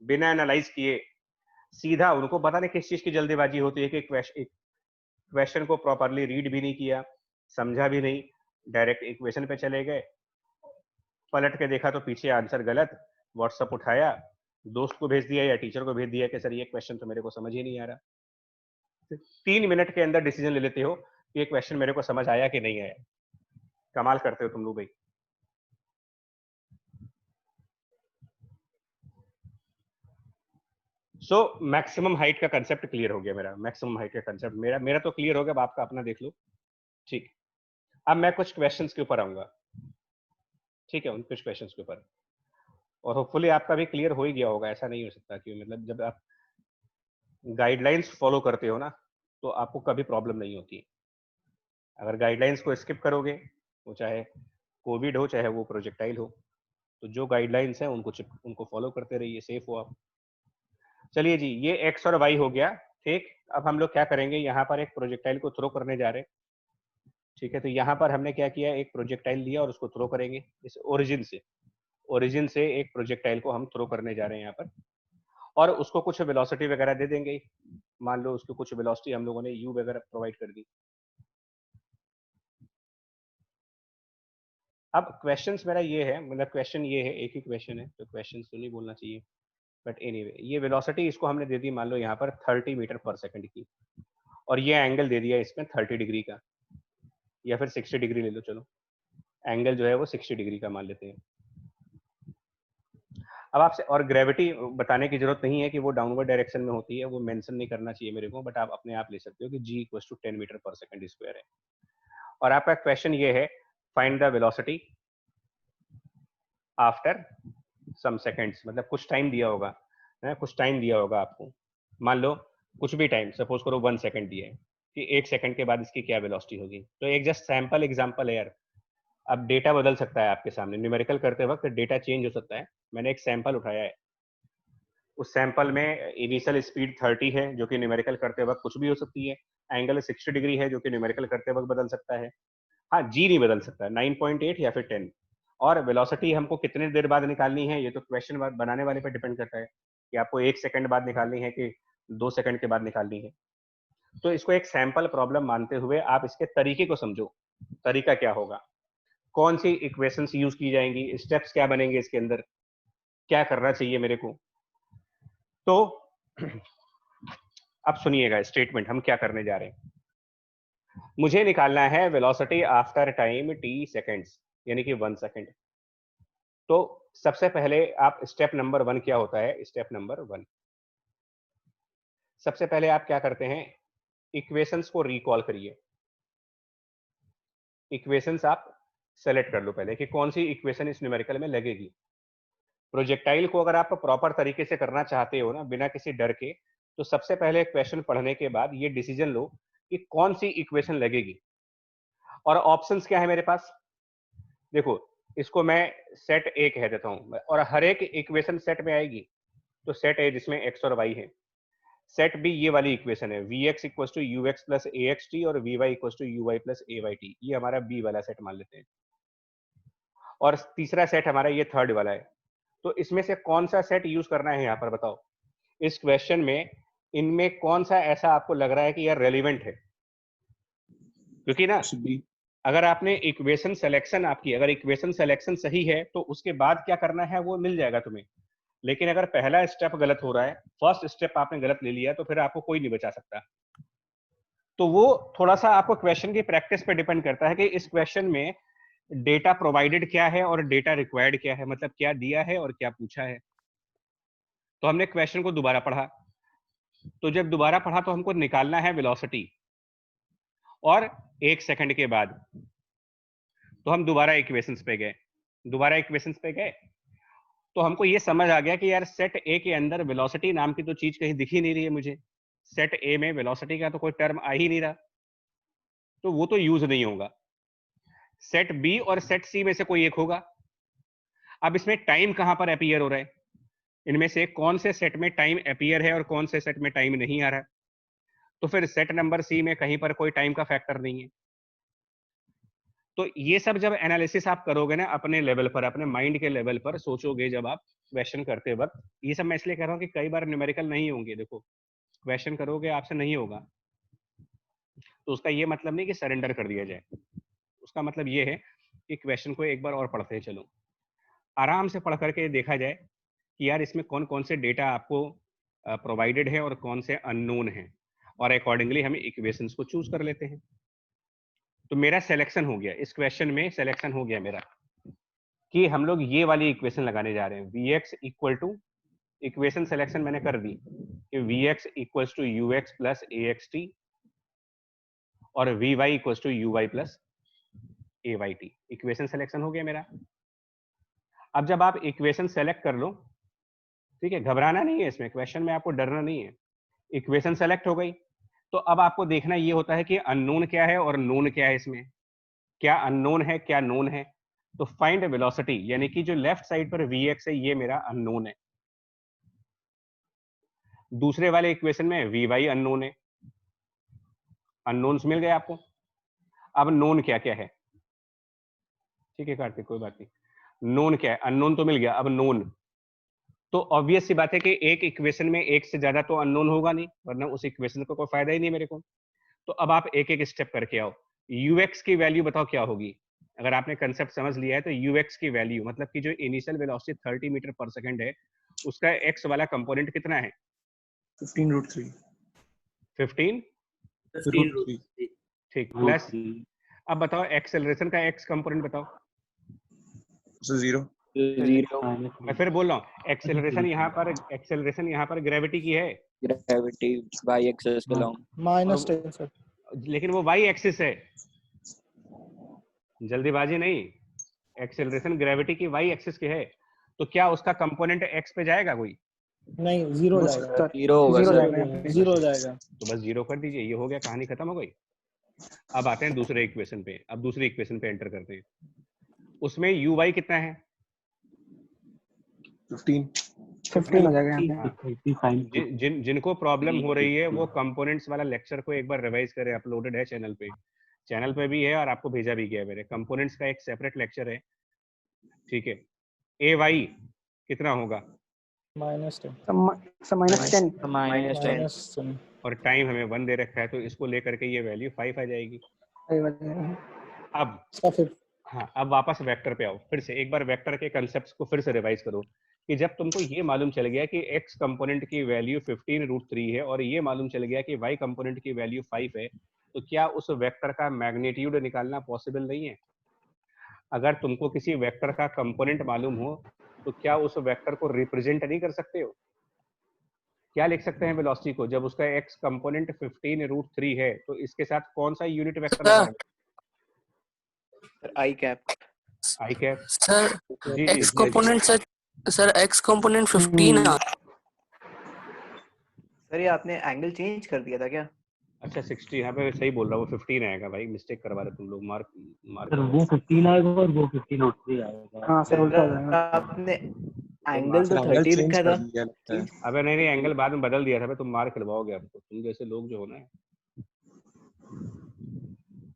बिना एनालाइज किए सीधा, उनको पता नहीं किस चीज की जल्दीबाजी होती है कि क्वेश्चन को प्रॉपरली रीड भी नहीं किया, समझा भी नहीं, डायरेक्ट इक्वेशन पे चले गए, पलट के देखा तो पीछे आंसर गलत, व्हाट्सएप उठाया, दोस्त को भेज दिया या टीचर को भेज दिया कि सर ये क्वेश्चन तो मेरे को समझ ही नहीं आ रहा। 3 मिनट के अंदर डिसीजन ले लेते हो कि ये क्वेश्चन मेरे को समझ आया कि नहीं आया। कमाल करते हो तुम लोग भाई। सो मैक्सिमम हाइट का कंसेप्ट क्लियर हो गया मेरा, मैक्सिमम हाइट का कंसेप्ट मेरा तो क्लियर हो गया। अब आपका अपना देख लो। ठीक, अब मैं कुछ क्वेश्चंस के ऊपर आऊंगा। ठीक है, उन कुछ क्वेश्चंस के ऊपर, और होपफुली आपका भी क्लियर हो ही गया होगा। ऐसा नहीं हो सकता कि मतलब जब आप गाइडलाइंस फॉलो करते हो ना तो आपको कभी प्रॉब्लम नहीं होती। अगर गाइडलाइंस को स्किप करोगे, वो चाहे कोविड हो चाहे वो प्रोजेक्टाइल हो, तो जो गाइडलाइंस है उनको फॉलो करते रहिए, सेफ हो आप। चलिए जी, ये एक्स और वाई हो गया। ठीक, अब हम लोग क्या करेंगे, यहाँ पर एक प्रोजेक्टाइल को थ्रो करने जा रहे हैं। ठीक है, तो यहाँ पर हमने क्या किया, एक प्रोजेक्टाइल लिया और उसको थ्रो करेंगे इस ओरिजिन से एक प्रोजेक्टाइल को हम थ्रो करने जा रहे हैं यहाँ पर, और उसको कुछ वेलोसिटी वगैरह दे देंगे। मान लो उसको कुछ वेलोसिटी हम लोगों ने यू वगैरह प्रोवाइड कर दी। अब क्वेश्चंस मेरा ये है, मतलब क्वेश्चन ये है, एक ही क्वेश्चन है तो क्वेश्चन तो नहीं बोलना चाहिए, बट एनीवे ये वेलोसिटी इसको हमने दे दी मान लो यहाँ पर 30 मीटर पर सेकंड की, और ये एंगल दे दिया इसमें 30 डिग्री का, या फिर 60 डिग्री ले लो, चलो एंगल जो है वो 60 डिग्री का मान लेते हैं। अब आपसे और ग्रेविटी बताने की जरूरत नहीं है कि वो डाउनवर्ड डायरेक्शन में होती है, वो मेंशन नहीं करना चाहिए मेरे को, बट आप अपने आप ले सकते हो कि g equals to 10 metre per second square है। और आपका क्वेश्चन ये है, find the velocity after some seconds, मतलब कुछ टाइम दिया होगा है, कुछ टाइम दिया होगा आपको, मान लो कुछ भी टाइम, सपोज करो 1 सेकंड दिया है कि 1 सेकंड के बाद इसकी क्या वेलोसिटी होगी। तो एक जस्ट सैंपल एग्जांपल है यार, अब डेटा बदल सकता है आपके सामने, न्यूमेरिकल करते वक्त डेटा चेंज हो सकता है। मैंने एक सैंपल उठाया है, उस सैंपल में इनिशियल स्पीड 30 है जो कि न्यूमेरिकल करते वक्त कुछ भी हो सकती है, एंगल 60 डिग्री है जो कि न्यूमेरिकल करते वक्त बदल सकता है, हाँ जी नहीं बदल सकता, 9.8 या फिर 10। और वेलोसिटी हमको कितने देर बाद निकालनी है ये तो क्वेश्चन बनाने वाले पर डिपेंड करता है। कि आपको 1 सेकंड बाद निकालनी है कि 2 सेकंड के बाद निकालनी है। तो इसको एक सैंपल प्रॉब्लम मानते हुए आप इसके तरीके को समझो। तरीका क्या होगा, कौन सी इक्वेशंस यूज की जाएंगी, स्टेप्स क्या बनेंगे इसके अंदर, क्या करना चाहिए मेरे को। तो अब सुनिएगा स्टेटमेंट हम क्या करने जा रहे हैं। मुझे निकालना है velocity after time t seconds, यानी कि 1 सेकंड। तो सबसे पहले आप स्टेप नंबर 1 क्या होता है, स्टेप नंबर 1 सबसे पहले आप क्या करते हैं, इक्वेशंस को रिकॉल करिए। इक्वेशंस आप सेलेक्ट कर लो पहले कि कौन सी इक्वेशन इस न्यूमेरिकल में लगेगी। प्रोजेक्टाइल को अगर आप प्रॉपर तरीके से करना चाहते हो ना, बिना किसी डर के, तो सबसे पहले क्वेश्चन पढ़ने के बाद ये डिसीजन लो कि कौन सी इक्वेशन लगेगी। और ऑप्शंस क्या है मेरे पास, देखो इसको मैं सेट ए कह देता हूं, और हर एक इक्वेशन सेट में आएगी। तो सेट ए जिसमें एक्स और वाई है, सेट बी ये वाली इक्वेशन है, V X equal to you x plus A x T और V Y equal to you Y plus A Y T, ये हमारा बी वाला सेट मान लेते हैं। और तीसरा सेट हमारा ये थर्ड वाला है। तो इसमें से कौन सा सेट यूज करना है यहाँ पर बताओ, इस क्वेश्चन में इनमें कौन सा ऐसा आपको लग रहा है कि यार रेलिवेंट है। क्योंकि ना अगर आपने इक्वेशन सिलेक्शन आपकी, अगर इक्वेशन सिलेक्शन सही है तो उसके बाद क्या करना है वो मिल जाएगा तुम्हें। लेकिन अगर पहला स्टेप गलत हो रहा है, फर्स्ट स्टेप आपने गलत ले लिया, तो फिर आपको कोई नहीं बचा सकता। तो वो थोड़ा सा आपको क्वेश्चन की प्रैक्टिस पे डिपेंड करता है कि इस क्वेश्चन में डेटा प्रोवाइडेड क्या है और डेटा रिक्वायर्ड क्या है, मतलब क्या दिया है और क्या पूछा है। तो हमने क्वेश्चन को दोबारा पढ़ा, तो जब दोबारा पढ़ा तो हमको निकालना है वेलोसिटी, और 1 सेकंड के बाद तो हम दोबारा इक्वेशंस पे गए। दोबारा इक्वेशंस पे गए तो हमको ये समझ आ गया कि यार सेट ए के अंदर वेलोसिटी नाम की तो चीज कहीं दिख ही नहीं रही है मुझे। सेट ए में वेलोसिटी का तो कोई टर्म आ ही नहीं रहा, तो वो तो यूज नहीं होगा। सेट बी और सेट सी में से कोई एक होगा। अब इसमें टाइम कहां पर अपीयर हो रहा है, इनमें से कौन से सेट में टाइम अपीयर है और कौन से सेट में टाइम नहीं आ रहा है। तो फिर सेट नंबर सी में कहीं पर कोई टाइम का फैक्टर नहीं है। तो ये सब जब एनालिसिस आप करोगे ना अपने लेवल पर, अपने माइंड के लेवल पर सोचोगे, जब आप क्वेश्चन करते वक्त, ये सब मैं इसलिए कह रहा हूँ कि कई बार न्यूमेरिकल नहीं होंगे, देखो क्वेश्चन करोगे आपसे नहीं होगा, तो उसका ये मतलब नहीं कि सरेंडर कर दिया जाए। उसका मतलब ये है कि क्वेश्चन को एक बार और पढ़ते चलो, आराम से पढ़ करके देखा जाए कि यार इसमें कौन कौन से डेटा आपको प्रोवाइडेड है और कौन से अननोन है, और अकॉर्डिंगली हम इक्वेशंस को चूज कर लेते हैं। तो मेरा सिलेक्शन हो गया, इस क्वेश्चन में सिलेक्शन हो गया मेरा कि हम लोग ये वाली इक्वेशन लगाने जा रहे हैं, V X equal to, equation selection मैंने कर दी कि we X equal to you x plus A x T और V Y equal to you Y plus A Y T. Equation selection हो गया मेरा। अब जब आप इक्वेशन सेलेक्ट कर लो, ठीक है, घबराना नहीं है इसमें, क्वेश्चन में आपको डरना नहीं है। इक्वेशन सेलेक्ट हो गई तो अब आपको देखना ये होता है कि अननोन क्या है और नोन क्या है, इसमें क्या अननोन है क्या नोन है। तो फाइंड वेलोसिटी, यानी कि जो लेफ्ट साइड पर वी एक्स है ये मेरा अननोन है, दूसरे वाले इक्वेशन में वी वाई अननोन है। अननोन्स मिल गए आपको। अब नोन क्या क्या है, ठीक है कार्तिक कोई बात नहीं, नोन क्या है, अननोन तो मिल गया, अब नोन। तो ऑब्वियस सी बात है कि एक इक्वेशन में एक से ज्यादा तो अननोन होगा नहीं, वरना उस इक्वेशन का कोई फायदा ही नहीं मेरे को। तो अब आप एक एक स्टेप करके आओ। यूएक्स की वैल्यू बताओ क्या होगी। अगर आपने कंसेप्ट समझ लिया है तो यूएक्स की वैल्यू मतलब कि जो initial velocity 30 metre per second है, उसका एक्स वाला कंपोनेंट कितना है, 15√3 15 ठीक, प्लस अब बताओ एक्सेलरेशन का एक्स कंपोनेंट बताओ। 0 मैं फिर बोल रहा हूँ, एक्सेलरेशन यहाँ पर ग्रेविटी की है, ग्रेविटी वाई एक्सिस के लॉन्ग -10 सर। लेकिन वो वाई एक्सिस है, जल्दीबाजी नहीं, एक्सेलरेशन ग्रेविटी की वाई एक्सिस के है। तो क्या उसका कंपोनेंट एक्स पे जाएगा कोई, नहीं 0 जाएगा, 0 होगा जीरो सर। जाएगा, 0 जाएगा। तो बस 0 कर दीजिए, ये हो गया, कहानी खत्म हो गई। अब आते हैं दूसरे इक्वेशन पे, अब दूसरी इक्वेशन पे एंटर करते हैं। उसमें यू वाई कितना है, 15 हो जाएगा यहाँ पे। जिनको प्रॉब्लम हो रही है वो कंपोनेंट्स वाला लेक्चर को एक बार रिवाइज करें, अपलोडेड है चैनल पे भी है और आपको भेजा भी गया है मेरे। कंपोनेंट्स का एक सेपरेट लेक्चर है, ठीक है। ए वाई कितना होगा, -10 -10 -10 और टाइम हमें 1 दे रखा है, तो इसको लेकर के ये वैल्यू 5 आ जाएगी। अब इसका फिर हाँ, अब वापस वेक्टर पे आओ, फिर से एक बार वेक्टर के कंसेप्ट्स को फिर से रिवाइज करो कि जब तुमको ये मालूम चल गया कि x कंपोनेंट की वैल्यू 15√3 है और ये मालूम चल गया कि y कंपोनेंट की वैल्यू 5 है, तो क्या उस वेक्टर का मैग्नीट्यूड निकालना पॉसिबल नहीं है? अगर तुमको किसी वेक्टर का कंपोनेंट मालूम हो तो क्या उस वेक्टर को रिप्रेजेंट नहीं कर सकते हो? क्या लिख सकते हैं वेलोसिटी को? जब उसका x कंपोनेंट 15√3 है तो इसके साथ कौन सा यूनिट वेक्टर लगाएंगे? आई कैप आई कैप। सर जी जी एक्स जी कंपोनेंट सर एक्स कंपोनेंट 15 आ सर, ये आपने एंगल चेंज कर दिया था क्या? अच्छा 60, यहाँ पे सही बोल रहा हूँ, वो 15 आएगा भाई, मिस्टेक करवा रहे तुम लोग। मार्क सर वो 15 आएगा और वो 15√3 आएगा। हाँ सर उल्टा हो जाएगा। आपने एंगल तो 30 लिखा था। अबे नहीं एंगल बाद में बदल दिया था, तुम मार खिलवाओगे हमको, तुम जैसे लोग जो हो ना।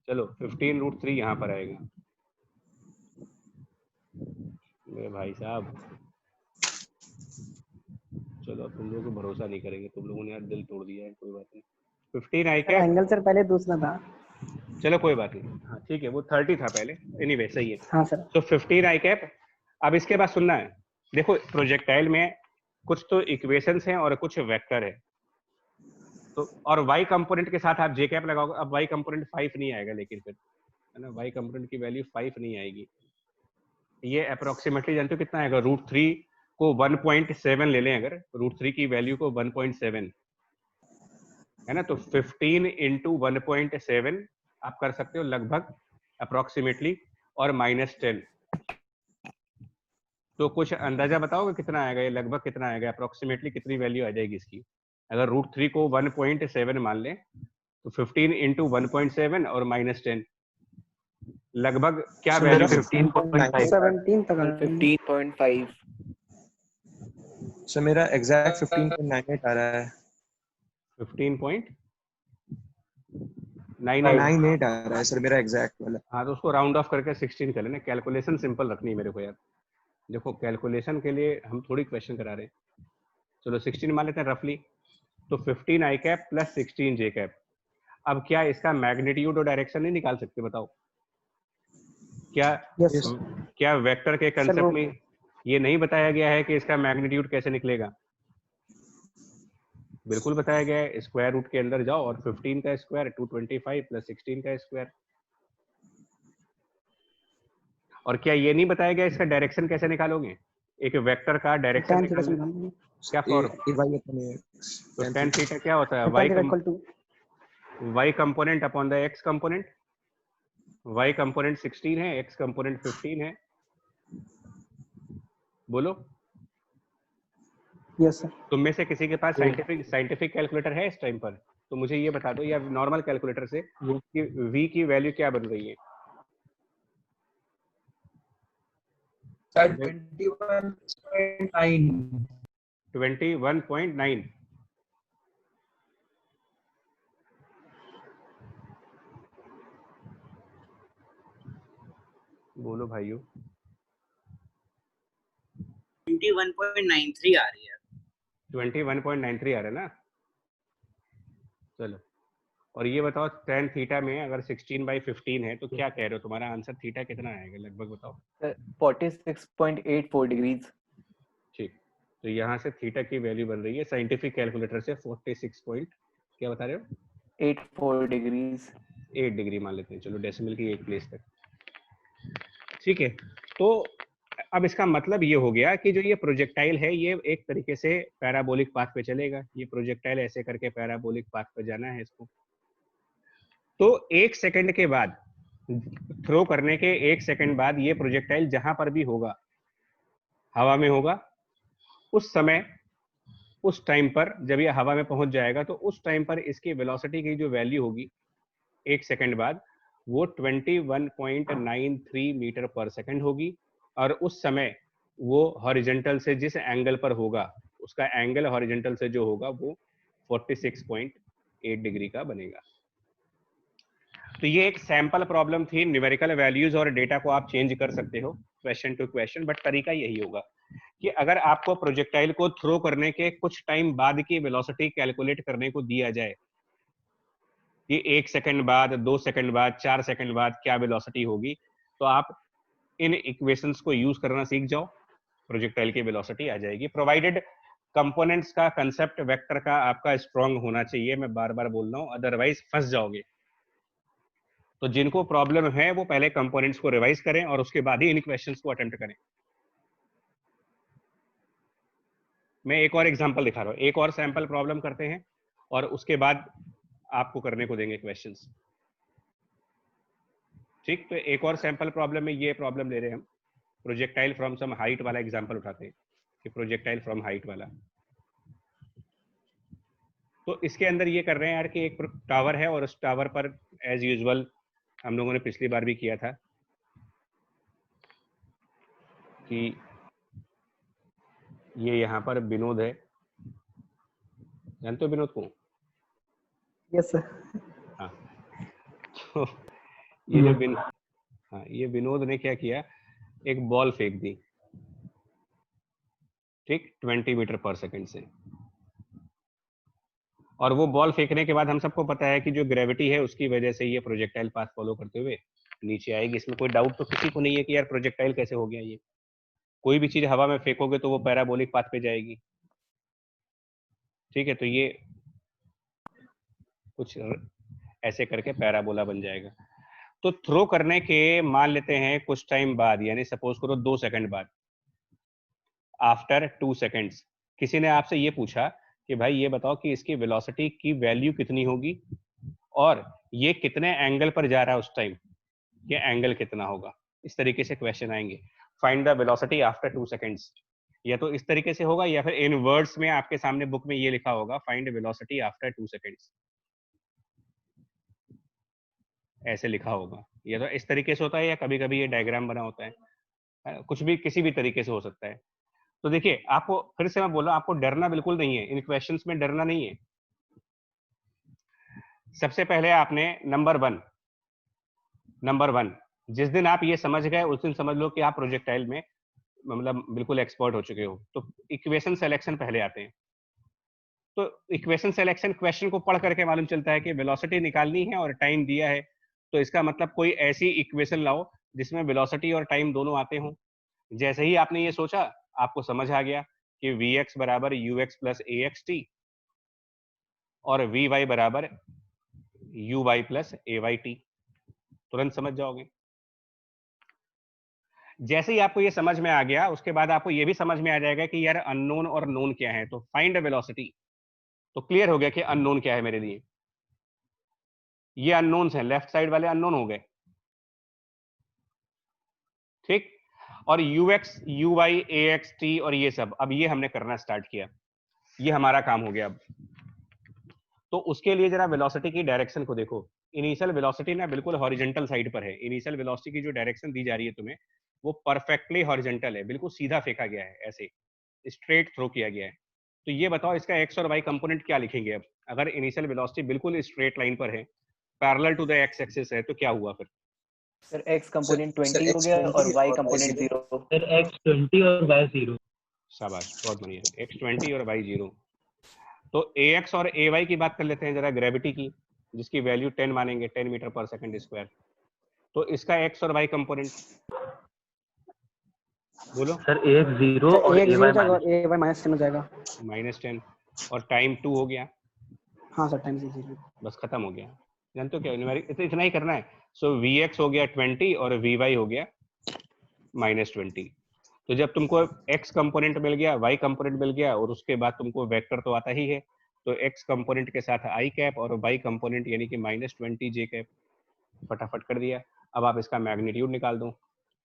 चलो 15√3 यहाँ पर आएगा मेरे भाई साहब। चलो अब तुम लोगों को भरोसा नहीं करेंगे, तुम लोगों ने यार दिल तोड़ दिया है, कोई बात नहीं। 15 आई क्या? एंगल सर पहले दूसरा था। चलो कोई बात नहीं, हाँ ठीक है, वो 30 था पहले। एनीवे सही है। हाँ सर। तो 15 आई कैप। अब इसके बाद सुनना है, देखो प्रोजेक्टाइल में कुछ तो इक्वेशंस हैं और कुछ वेक्टर है, तो और y कंपोनेंट के साथ आप j कैप लगाओगे। अब y कंपोनेंट 5 नहीं आएगा, लेकिन फिर है ना, y कंपोनेंट की वैल्यू 5 नहीं आएगी। ये अप्रोक्सीमेटली जानते हो कितना आएगा? √3 को 1.7 ले लें, अगर √3 की वैल्यू को 1.7 है ना, तो 15 इंटू 1.7 आप कर सकते हो लगभग अप्रोक्सीमेटली, और -10। तो कुछ अंदाजा बताओगे कितना आएगा ये? लगभग कितना आएगा? अप्रोक्सीमेटली कितनी वैल्यू आ जाएगी इसकी? अगर √3 को 1.7 मान लें तो 15 इंटू 1.7 और -10 लगभग क्या वैल्यू? 17 तक 15.5। सर मेरा एग्जैक्ट 15.98 आ रहा है। 15.98 आ रहा है सर मेरा एग्जैक्ट वाला। हाँ तो उसको राउंड ऑफ करके 16 कर लेना। कैलकुलेशन सिंपल रखनी है मेरे को यार, देखो कैलकुलेशन के लिए हम थोड़ी क्वेश्चन करा रहे हैं। चलो 16 मान लेते हैं रफली। तो 15 आई कैप प्लस 16 जे कैप। अब क्या इसका मैग्नीट्यूड और डायरेक्शन नहीं निकाल सकते? बताओ क्या? क्या वेक्टर के कंसेप्ट में ये नहीं बताया गया है कि इसका मैग्नीट्यूड कैसे निकलेगा? बिल्कुल बताया गया है, स्क्वायर रूट के अंदर जाओ और 15 का स्क्वायर 225 प्लस 16 का स्क्वायर। और क्या ये नहीं बताया गया इसका डायरेक्शन कैसे निकालोगे? एक वेक्टर का डायरेक्शन निकालना क्या फॉर्म? तो tan थीटा क्या होता है? y component upon the x component. y component 16 है, x कंपोनेंट 15 है। बोलो। Yes sir. तुम में से किसी के पास साइंटिफिक कैलकुलेटर है इस टाइम पर? तो मुझे ये बता दो, या नॉर्मल कैलकुलेटर से कि v की वैल्यू क्या बन रही है? 21.9। बोलो भाइयों। 21.93 आ रही है। 21.93 आ रहा है ना? चलो, और ये बताओ tan थीटा में अगर 16/15 है तो क्या कह रहे हो? तुम्हारा आंसर थीटा कितना आएगा लगभग बताओ? 46.84 डिग्रीज। ठीक, तो यहाँ से थीटा की वैल्यू बन रही है साइंटिफिक कैलकुलेटर से 46 क्या बता रहे हो? 84 डिग्रीज। 8 डिग्री मान लेते हैं, चलो डेसिमल की 1 प्लेस तक। ठीक है, तो अब इसका मतलब ये हो गया कि जो ये प्रोजेक्टाइल है ये एक तरीके से पैराबोलिक पाथ पे चलेगा। ये प्रोजेक्टाइल ऐसे करके पैराबोलिक पाथ पे जाना है इसको। तो 1 सेकंड के बाद, थ्रो करने के 1 सेकंड बाद ये प्रोजेक्टाइल जहां पर भी होगा, हवा में होगा, उस समय उस टाइम पर जब ये हवा में पहुंच जाएगा तो उस टाइम पर इसकी वेलोसिटी की जो वैल्यू होगी 1 सेकंड बाद, वो 21.93 मीटर पर सेकंड होगी। और उस समय वो हॉरिजॉन्टल से जिस एंगल पर होगा, उसका एंगल हॉरिजॉन्टल से जो होगा वो 46.8 डिग्री का बनेगा। तो ये एक सैंपल प्रॉब्लम थी। न्यूमेरिकल वैल्यूज और डेटा को आप चेंज कर सकते हो क्वेश्चन टू क्वेश्चन, बट तरीका यही होगा कि अगर आपको प्रोजेक्टाइल को थ्रो करने के कुछ टाइम बाद की वेलोसिटी कैलकुलेट करने को दिया जाए कि 1 सेकंड बाद, 2 सेकंड बाद, 4 सेकंड बाद क्या वेलोसिटी होगी, तो आप इन इक्वेशंस को यूज करना सीख जाओ, प्रोजेक्टाइल की वेलोसिटी आ जाएगी, प्रोवाइडेड कंपोनेंट्स का कंसेप्ट वेक्टर का आपका स्ट्रांग होना चाहिए। मैं बार बार बोल रहा हूं, अदरवाइज फंस जाओगे। तो जिनको प्रॉब्लम है वो पहले कंपोनेंट्स को रिवाइज करें और उसके बाद ही इन क्वेश्चंस को अटेम्प्ट करें। मैं एक और एग्जांपल दिखा रहा हूं, एक और सैंपल प्रॉब्लम करते हैं और उसके बाद आपको करने को देंगे क्वेश्चंस। ठीक, तो एक और सैंपल प्रॉब्लम में ये प्रॉब्लम ले रहे हैं हम, प्रोजेक्टाइल फ्रॉम सम हाइट वाला एग्जांपल उठाते हैं कि प्रोजेक्टाइल फ्रॉम हाइट वाला। तो इसके अंदर ये कर रहे हैं यार कि एक टावर है और उस टावर पर एज यूजुअल हम लोगों ने पिछली बार भी किया था कि ये यहाँ पर विनोद है, जानते हो विनोद को? Yes sir. हाँ, तो ये जो हाँ, ये विनोद ने क्या किया, एक बॉल फेंक दी, ठीक, 20 मीटर पर सेकंड से। और वो बॉल फेंकने के बाद हम सबको पता है कि जो ग्रेविटी है उसकी वजह से ये प्रोजेक्टाइल पाथ फॉलो करते हुए नीचे आएगी। इसमें कोई डाउट तो किसी को नहीं है कि यार प्रोजेक्टाइल कैसे हो गया ये। कोई भी चीज हवा में फेंकोगे तो वो पैराबोलिक पाथ पे जाएगी, ठीक है। तो ये कुछ ऐसे करके पैराबोला बन जाएगा। तो थ्रो करने के मान लेते हैं कुछ टाइम बाद, यानी सपोज करो 2 सेकंड बाद, आफ्टर 2 सेकंड्स किसी ने आपसे ये पूछा कि भाई ये बताओ कि इसकी वेलोसिटी की वैल्यू कितनी होगी और ये कितने एंगल पर जा रहा है उस टाइम, ये एंगल कितना होगा। इस तरीके से क्वेश्चन आएंगे, find the velocity after 2 seconds. या तो इस तरीके से होगा या फिर इन वर्ड्स में आपके सामने बुक में ये लिखा होगा, फाइंड वेलोसिटी आफ्टर 2 सेकंड्स, ऐसे लिखा होगा। या तो इस तरीके से होता है या कभी कभी ये डायग्राम बना होता है, कुछ भी किसी भी तरीके से हो सकता है। तो देखिए, आपको फिर से मैं बोल रहा हूं, आपको डरना बिल्कुल नहीं है, इन क्वेश्चंस में डरना नहीं है। सबसे पहले आपने नंबर वन, जिस दिन आप ये समझ गए उस दिन समझ लो कि आप प्रोजेक्टाइल में मतलब बिल्कुल एक्सपर्ट हो चुके हो। तो इक्वेशन सिलेक्शन पहले आते हैं। तो इक्वेशन सिलेक्शन क्वेश्चन को पढ़ करके मालूम चलता है कि वेलोसिटी निकालनी है और टाइम दिया है, तो इसका मतलब कोई ऐसी इक्वेशन लाओ जिसमें वेलोसिटी और टाइम दोनों आते हों। जैसे ही आपने ये सोचा, आपको समझ आ गया कि vx बराबर ux प्लस axt और vy बराबर uy प्लस ayt, तुरंत समझ जाओगे। जैसे ही आपको ये समझ में आ गया, उसके बाद आपको ये भी समझ में आ जाएगा कि यार अननोन और नोन क्या है। तो फाइंड वेलोसिटी, तो क्लियर हो गया कि अननोन क्या है मेरे लिए। ये अननोन्स हैं, लेफ्ट साइड वाले अननोन हो गए, ठीक। और ux uy axt और ये सब, अब ये हमने करना स्टार्ट किया, ये हमारा काम हो गया। अब तो उसके लिए जरा वेलोसिटी की डायरेक्शन को देखो। इनिशियल वेलोसिटी ना बिल्कुल हॉरिजॉन्टल साइड पर है। इनिशियल वेलोसिटी की जो डायरेक्शन दी जा रही है तुम्हें, वो परफेक्टली हॉरिजॉन्टल है, बिल्कुल सीधा फेंका गया है, ऐसे स्ट्रेट थ्रो किया गया है। तो ये बताओ इसका एक्स और वाई कंपोनेंट क्या लिखेंगे अब, अगर इनिशियल वेलोसिटी बिल्कुल स्ट्रेट लाइन पर है, parallel to the x axis है, तो क्या हुआ फिर? सर एक्स कंपोनेंट 20 हो गया और वाई कंपोनेंट 0। सर x 20 और y 0। शाबाश, बहुत बढ़िया, एक्स 20 और वाई 0। तो ax और ay की बात कर लेते हैं जरा, ग्रेविटी की, जिसकी वैल्यू 10 मानेंगे, 10 मीटर पर सेकंड स्क्वायर। तो इसका x और y कंपोनेंट बोलो। सर ax 0 और ay माइनस 10 हो जाएगा। -10 और टाइम 2 हो गया। हाँ सर, टाइम 0। बस खत्म हो गया। जानते हो क्या, न्यूमेरिक इतना ही करना है। सो vx हो गया 20 और vy हो गया -20। तो जब तुमको x कंपोनेंट मिल गया, y कंपोनेंट मिल गया, और उसके बाद तुमको वेक्टर तो आता ही है, तो x कंपोनेंट के साथ i कैप और y कंपोनेंट यानी कि -20 j कैप, फटाफट कर दिया। अब आप इसका मैग्नीट्यूड निकाल दो,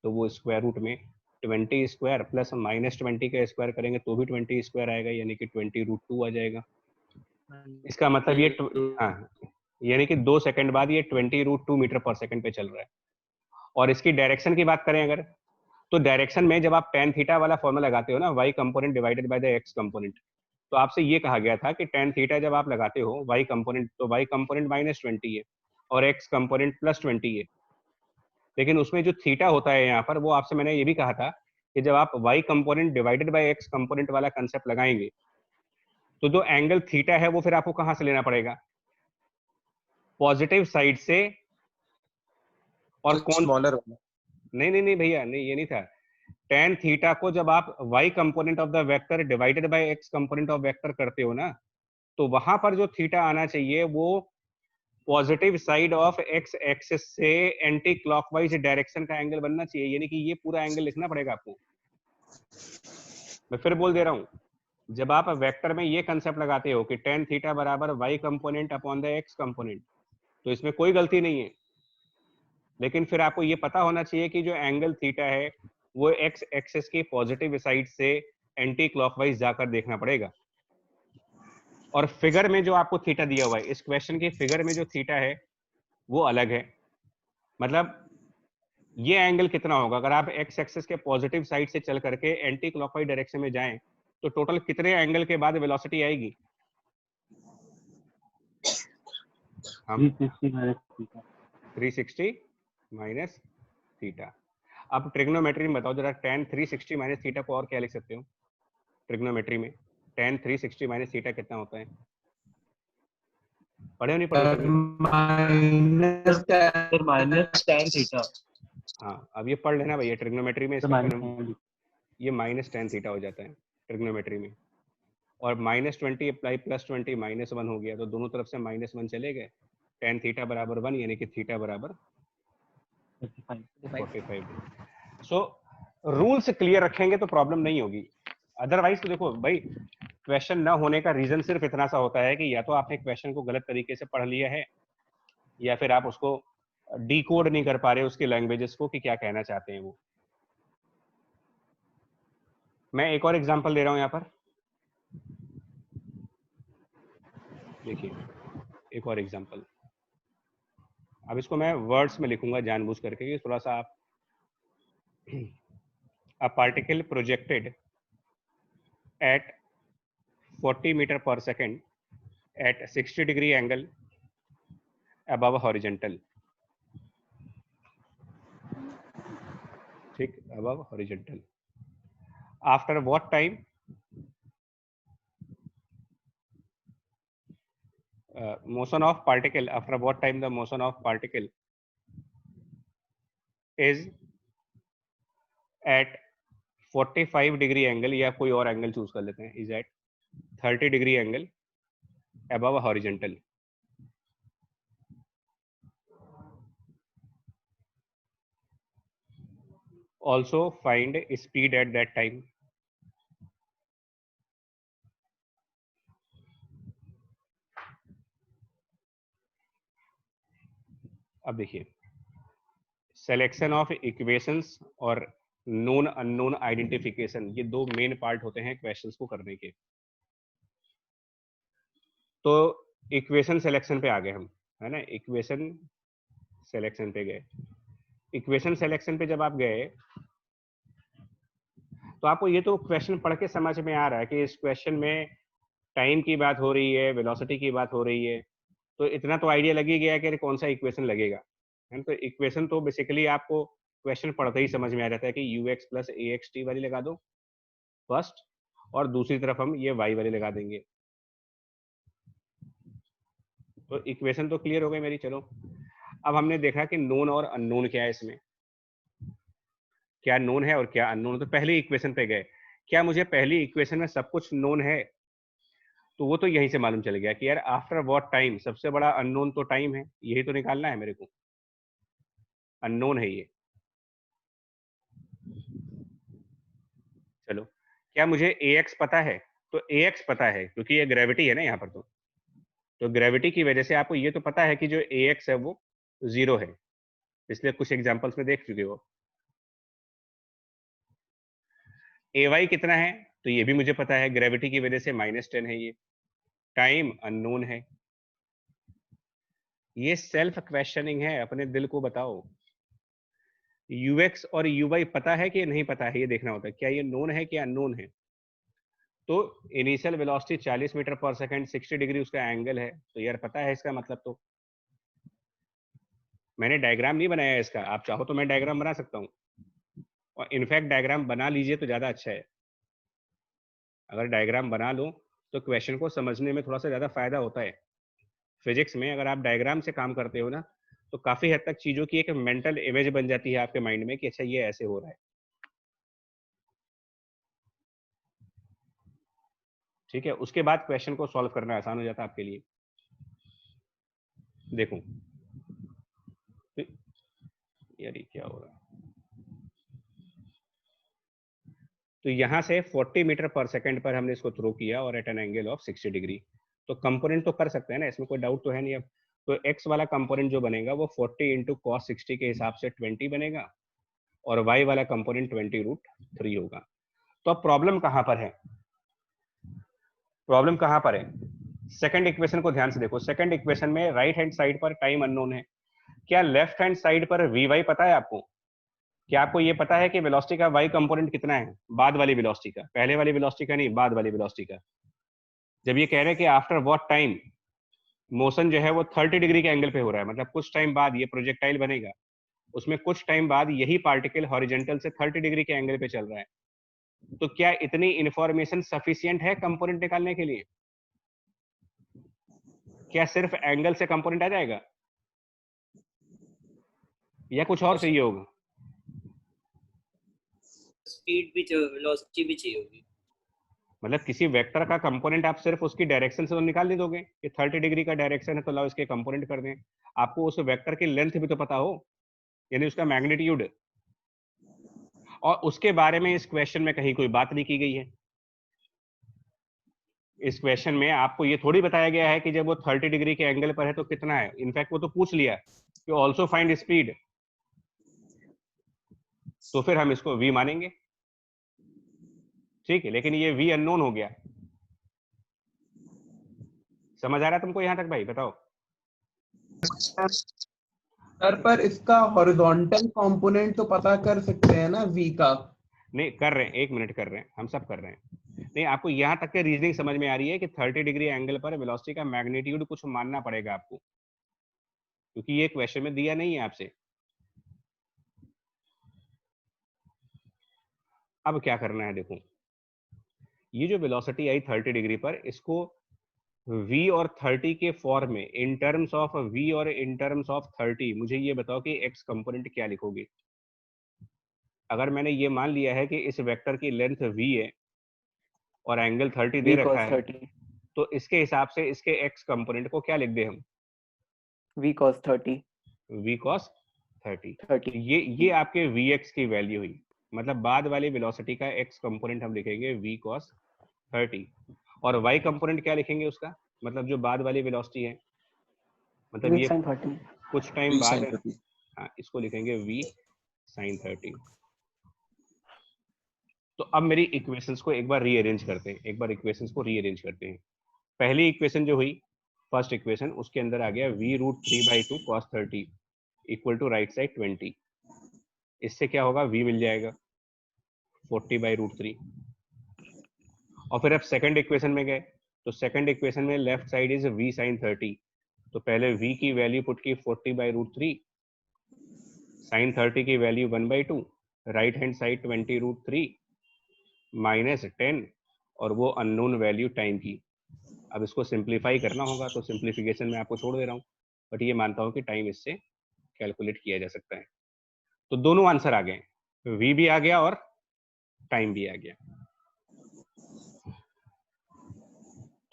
तो वो स्क्वायर रूट में 20 स्क्वायर प्लस -20 का स्क्वायर करेंगे तो भी 20 स्क्वायर आएगा, यानी कि 20√2 आ जाएगा। इसका मतलब ये हाँ, यानी कि 2 सेकंड बाद ये 20√2 मीटर पर सेकंड पे चल रहा है। और इसकी डायरेक्शन की बात करें अगर, तो डायरेक्शन में जब आप tan थीटा वाला फॉर्मूला लगाते हो ना, y component divided by the x component, तो आपसे ये कहा गया था कि tan थीटा जब आप लगाते हो y कंपोनेंट, तो y कंपोनेंट -20 है और x कंपोनेंट +20 है। लेकिन उसमें जो थीटा होता है यहाँ पर, वो आपसे मैंने ये भी कहा था कि जब आप y component divided by x component वाला कंसेप्ट लगाएंगे तो जो एंगल थीटा है वो फिर आपको कहां से लेना पड़ेगा, पॉजिटिव साइड से। और कौन, स्मॉलर वाला। नहीं नहीं नहीं भैया, नहीं ये नहीं था। tan थीटा को जब आप y component of the vector divided by x component of vector करते हो ना, तो वहां पर जो थीटा आना चाहिए वो positive side of x axis से एंटी क्लॉकवाइज डायरेक्शन का एंगल बनना चाहिए, यानी कि ये पूरा एंगल लिखना पड़ेगा आपको। मैं फिर बोल दे रहा हूं, जब आप वेक्टर में ये कंसेप्ट लगाते हो कि tan थीटा बराबर y component upon the x component, तो इसमें कोई गलती नहीं है, लेकिन फिर आपको ये पता होना चाहिए कि जो एंगल थीटा है वो x एक्सिस की पॉजिटिव साइड से एंटी क्लॉकवाइज जाकर देखना पड़ेगा। और फिगर में जो आपको थीटा दिया हुआ है, इस क्वेश्चन के फिगर में जो थीटा है वो अलग है। मतलब ये एंगल कितना होगा, अगर आप x एक्सिस के पॉजिटिव साइड से चल करके एंटी क्लॉकवाइज डायरेक्शन में जाएं तो टोटल कितने एंगल के बाद वेलोसिटी आएगी? हम 360 माइनस थीटा। अब ट्रिग्नोमेट्री में बताओ जरा, tan 360 माइनस थीटा को और क्या लिख सकते हो ट्रिग्नोमेट्री में? tan 360 माइनस थीटा कितना होता है? पढ़े हो नहीं पढ़े? Minus tan theta. हाँ, अब ये पढ़ लेना भैया, ट्रिग्नोमेट्री में इसका फिर ये माइनस tan थीटा हो जाता है ट्रिग्नोमेट्री में। और -20 अप्लाई +20 -1 हो गया, तो दोनों तरफ से -1 चले गए। tan थीटा बराबर 1, यानी कि थीटा बराबर 45। सो रूल्स क्लियर रखेंगे तो प्रॉब्लम नहीं होगी। अदरवाइज तो देखो भाई, क्वेश्चन ना होने का रीजन सिर्फ इतना सा होता है कि या तो आपने क्वेश्चन को गलत तरीके से पढ़ लिया है, या फिर आप उसको डिकोड नहीं कर पा रहे उसके लैंग्वेजेस को कि क्या कहना चाहते हैं वो। मैं एक और एग्जांपल दे रहा हूं यहाँ पर, देखिए एक और एग्जांपल। अब इसको मैं वर्ड्स में लिखूंगा जानबूझ करके कि थोड़ा सा आप a particle projected at 40 meter per second at 60 degree angle above horizontal, ठीक, above horizontal, after what time motion of particle, after what time the motion of particle is at 45 degree angle, या कोई और एंगल चूज कर लेते हैं, is at 30 degree angle above horizontal. Also find speed at that time. अब देखिए, सिलेक्शन ऑफ इक्वेशंस और नोन अननोन आइडेंटिफिकेशन, ये दो मेन पार्ट होते हैं क्वेश्चंस को करने के। तो इक्वेशन सिलेक्शन पे आ गए हम, है ना, इक्वेशन सिलेक्शन पे गए। इक्वेशन सिलेक्शन पे जब आप गए तो आपको ये तो क्वेश्चन पढ़ के समझ में आ रहा है कि इस क्वेश्चन में टाइम की बात हो रही है, वेलोसिटी की बात हो रही है, तो इतना तो आइडिया लग ही गया कि कौन सा इक्वेशन लगेगा, है ना। तो इक्वेशन तो बेसिकली आपको क्वेश्चन पढ़ते ही समझ में आ जाता है कि ux प्लस axt वाली लगा दो फर्स्ट, और दूसरी तरफ हम ये y वाली लगा देंगे। तो इक्वेशन तो क्लियर हो गई मेरी। चलो अब हमने देखा कि नोन और अननोन क्या है, इसमें क्या नोन है और क्या अननोन। तो पहली इक्वेशन पे गए, क्या मुझे पहली इक्वेशन में सब कुछ नोन है? तो वो तो यहीं से मालूम चल गया कि यार आफ्टर व्हाट टाइम, सबसे बड़ा अननोन तो टाइम है, यही तो निकालना है मेरे को, अननोन है ये। चलो, क्या मुझे ax पता है? तो ax पता है क्योंकि ये ग्रेविटी है ना यहाँ पर। तो ग्रेविटी की वजह से आपको ये तो पता है कि जो ax है वो 0 है, इसलिए कुछ एग्जांपल्स में देख चुके हो। ay कितना है? तो ये भी मुझे पता है, ग्रेविटी की वजह से -10 है ये। टाइम अननोन है। ये सेल्फ क्वेश्चनिंग है, अपने दिल को बताओ। ux और uy पता है कि नहीं पता है, ये देखना होता है, क्या ये नोन है कि अननोन है। तो initial velocity 40 metre per second, 60 degree उसका एंगल है, तो यार पता है इसका मतलब। तो मैंने डायग्राम नहीं बनाया है इसका, आप चाहो तो मैं डायग्राम बना सकता हूँ, और इनफैक्ट डायग्राम बना लीजिए तो ज़्यादा अच्छा है। अगर डायग्राम बना लो तो क्वेश्चन को समझने में थोड़ा सा ज़्यादा फायदा होता है। फिजिक्स में अगर आप डायग्राम से काम करते हो ना, तो काफ़ी हद तक चीज़ों की एक मेंटल इमेज बन जाती है आपके माइंड में कि अच्छा ये ऐसे हो रहा है। ठीक है, उसके बाद क्वेश्चन को सॉल्व करना आसान हो जाता है आपके लिए। देखो तो यार ये क्या हो रहा है, तो यहां से 40 मीटर पर सेकंड पर हमने इसको थ्रो किया और at an angle of 60 degree. तो कंपोनेंट तो कर सकते हैं ना, इसमें कोई डाउट तो है नहीं। अब तो एक्स वाला कंपोनेंट जो बनेगा वो 40 इंटू कॉस 60 के हिसाब से 20 बनेगा और वाई वाला कंपोनेंट 20√3 होगा। तो अब प्रॉब्लम कहां पर है? प्रॉब्लम कहां पर है? सेकंड इक्वेशन को ध्यान से देखो। सेकंड इक्वेशन में राइट हैंड साइड पर टाइम अननोन है। क्या लेफ्ट हैंड साइड पर वी वाई पता है आपको? क्या आपको ये पता है कि वेलोसिटी का वाई कंपोनेंट कितना है? बाद वाली वेलोसिटी का, पहले वाली वेलोसिटी का नहीं, बाद वाली वेलोसिटी का। जब ये कह रहे हैं कि आफ्टर व्हाट टाइम मोशन जो है वो 30 डिग्री के एंगल पे हो रहा है, मतलब कुछ टाइम बाद ये प्रोजेक्टाइल बनेगा, उसमें कुछ टाइम बाद यही पार्टिकल हॉरिजॉन्टल से 30 डिग्री के एंगल पे चल रहा है। तो क्या इतनी इंफॉर्मेशन सफिशिएंट है कंपोनेंट निकालने के लिए? क्या सिर्फ एंगल से कंपोनेंट आ जाएगा या कुछ और चाहिए होगा? स्पीड भी चाहिए, वेलोसिटी भी चाहिए होगी। मतलब किसी वेक्टर का कंपोनेंट आप सिर्फ उसकी डायरेक्शन से तो निकाल नहीं दोगे कि 30 डिग्री का डायरेक्शन है तो लाओ इसके कंपोनेंट कर दें। आपको उस वेक्टर की लेंथ भी तो पता हो, यानी उसका मैग्नीट्यूड, और उसके बारे में इस क्वेश्चन में कहीं कोई बात नहीं की गई है। इस क्वेश्चन में आपको ये थोड़ी बताया गया है कि जब वो 30 डिग्री के एंगल पर है तो कितना है। इनफैक्ट वो तो पूछ लिया कि ऑल्सो फाइंड स्पीड, तो फिर हम इसको v मानेंगे, ठीक है। लेकिन ये v अननोन हो गया। समझ आ रहा है तुमको यहां तक भाई? बताओ। सर पर इसका हॉरिजॉन्टल कंपोनेंट तो पता कर सकते हैं ना v का? नहीं कर रहे हैं, 1 मिनट कर रहे हैं, हम सब कर रहे हैं। नहीं, आपको यहां तक के रीजनिंग समझ में आ रही है कि 30 डिग्री एंगल पर वेलोसिटी का मैग्नीट्यूड कुछ मानना पड़ेगा आपको, क्योंकि ये क्वेश्चन में दिया नहीं है आपसे। अब क्या करना है, देखो ये जो वेलोसिटी आई 30 डिग्री पर, इसको v और 30 के फॉर्म में, इन टर्म्स ऑफ v और इन टर्म्स ऑफ 30, मुझे ये बताओ कि x कंपोनेंट क्या लिखोगे। अगर मैंने ये मान लिया है कि इस वेक्टर की लेंथ v है और एंगल 30 दे v रखा cos है, 30 तो इसके हिसाब से इसके x कंपोनेंट को क्या लिख दे हम? v cos 30 v cos 30। 30 ये आपके vx की वैल्यू हुई, मतलब बाद वाली वेलोसिटी का x कंपोनेंट हम लिखेंगे v cos 30, और y कंपोनेंट क्या लिखेंगे उसका, मतलब जो बाद वाली वेलोसिटी है, मतलब v ये sin 30 कुछ टाइम v बाद sin है। 30। हाँ, इसको लिखेंगे v sin 30। तो अब मेरी इक्वेशंस को एक बार रीअरेंज करते हैं, एक बार इक्वेशंस को रीअरेंज करते हैं। पहली इक्वेशन जो हुई, फर्स्ट इक्वेशन, उसके अंदर आ गया v√3/2 cos 30 equal to right side 20। इससे क्या होगा, v मिल जाएगा 40/√3। और फिर अब सेकंड इक्वेशन में गए, तो सेकंड इक्वेशन में left side is v sin 30, तो पहले v की वैल्यू पुट की 40/√3, sin 30 की value 1/2, right hand side 20√3 minus 10, और वो अननोन वैल्यू टाइम की। अब इसको सिंप्लीफाई करना होगा, तो सिंप्लीफिकेशन में आपको छोड़ दे रहा हूँ, बट ये मानता हूँ कि टाइम इससे कैलकुलेट किया जा सकता है। तो दोनों आंसर आ गए, v भी आ गया और टाइम भी आ गया।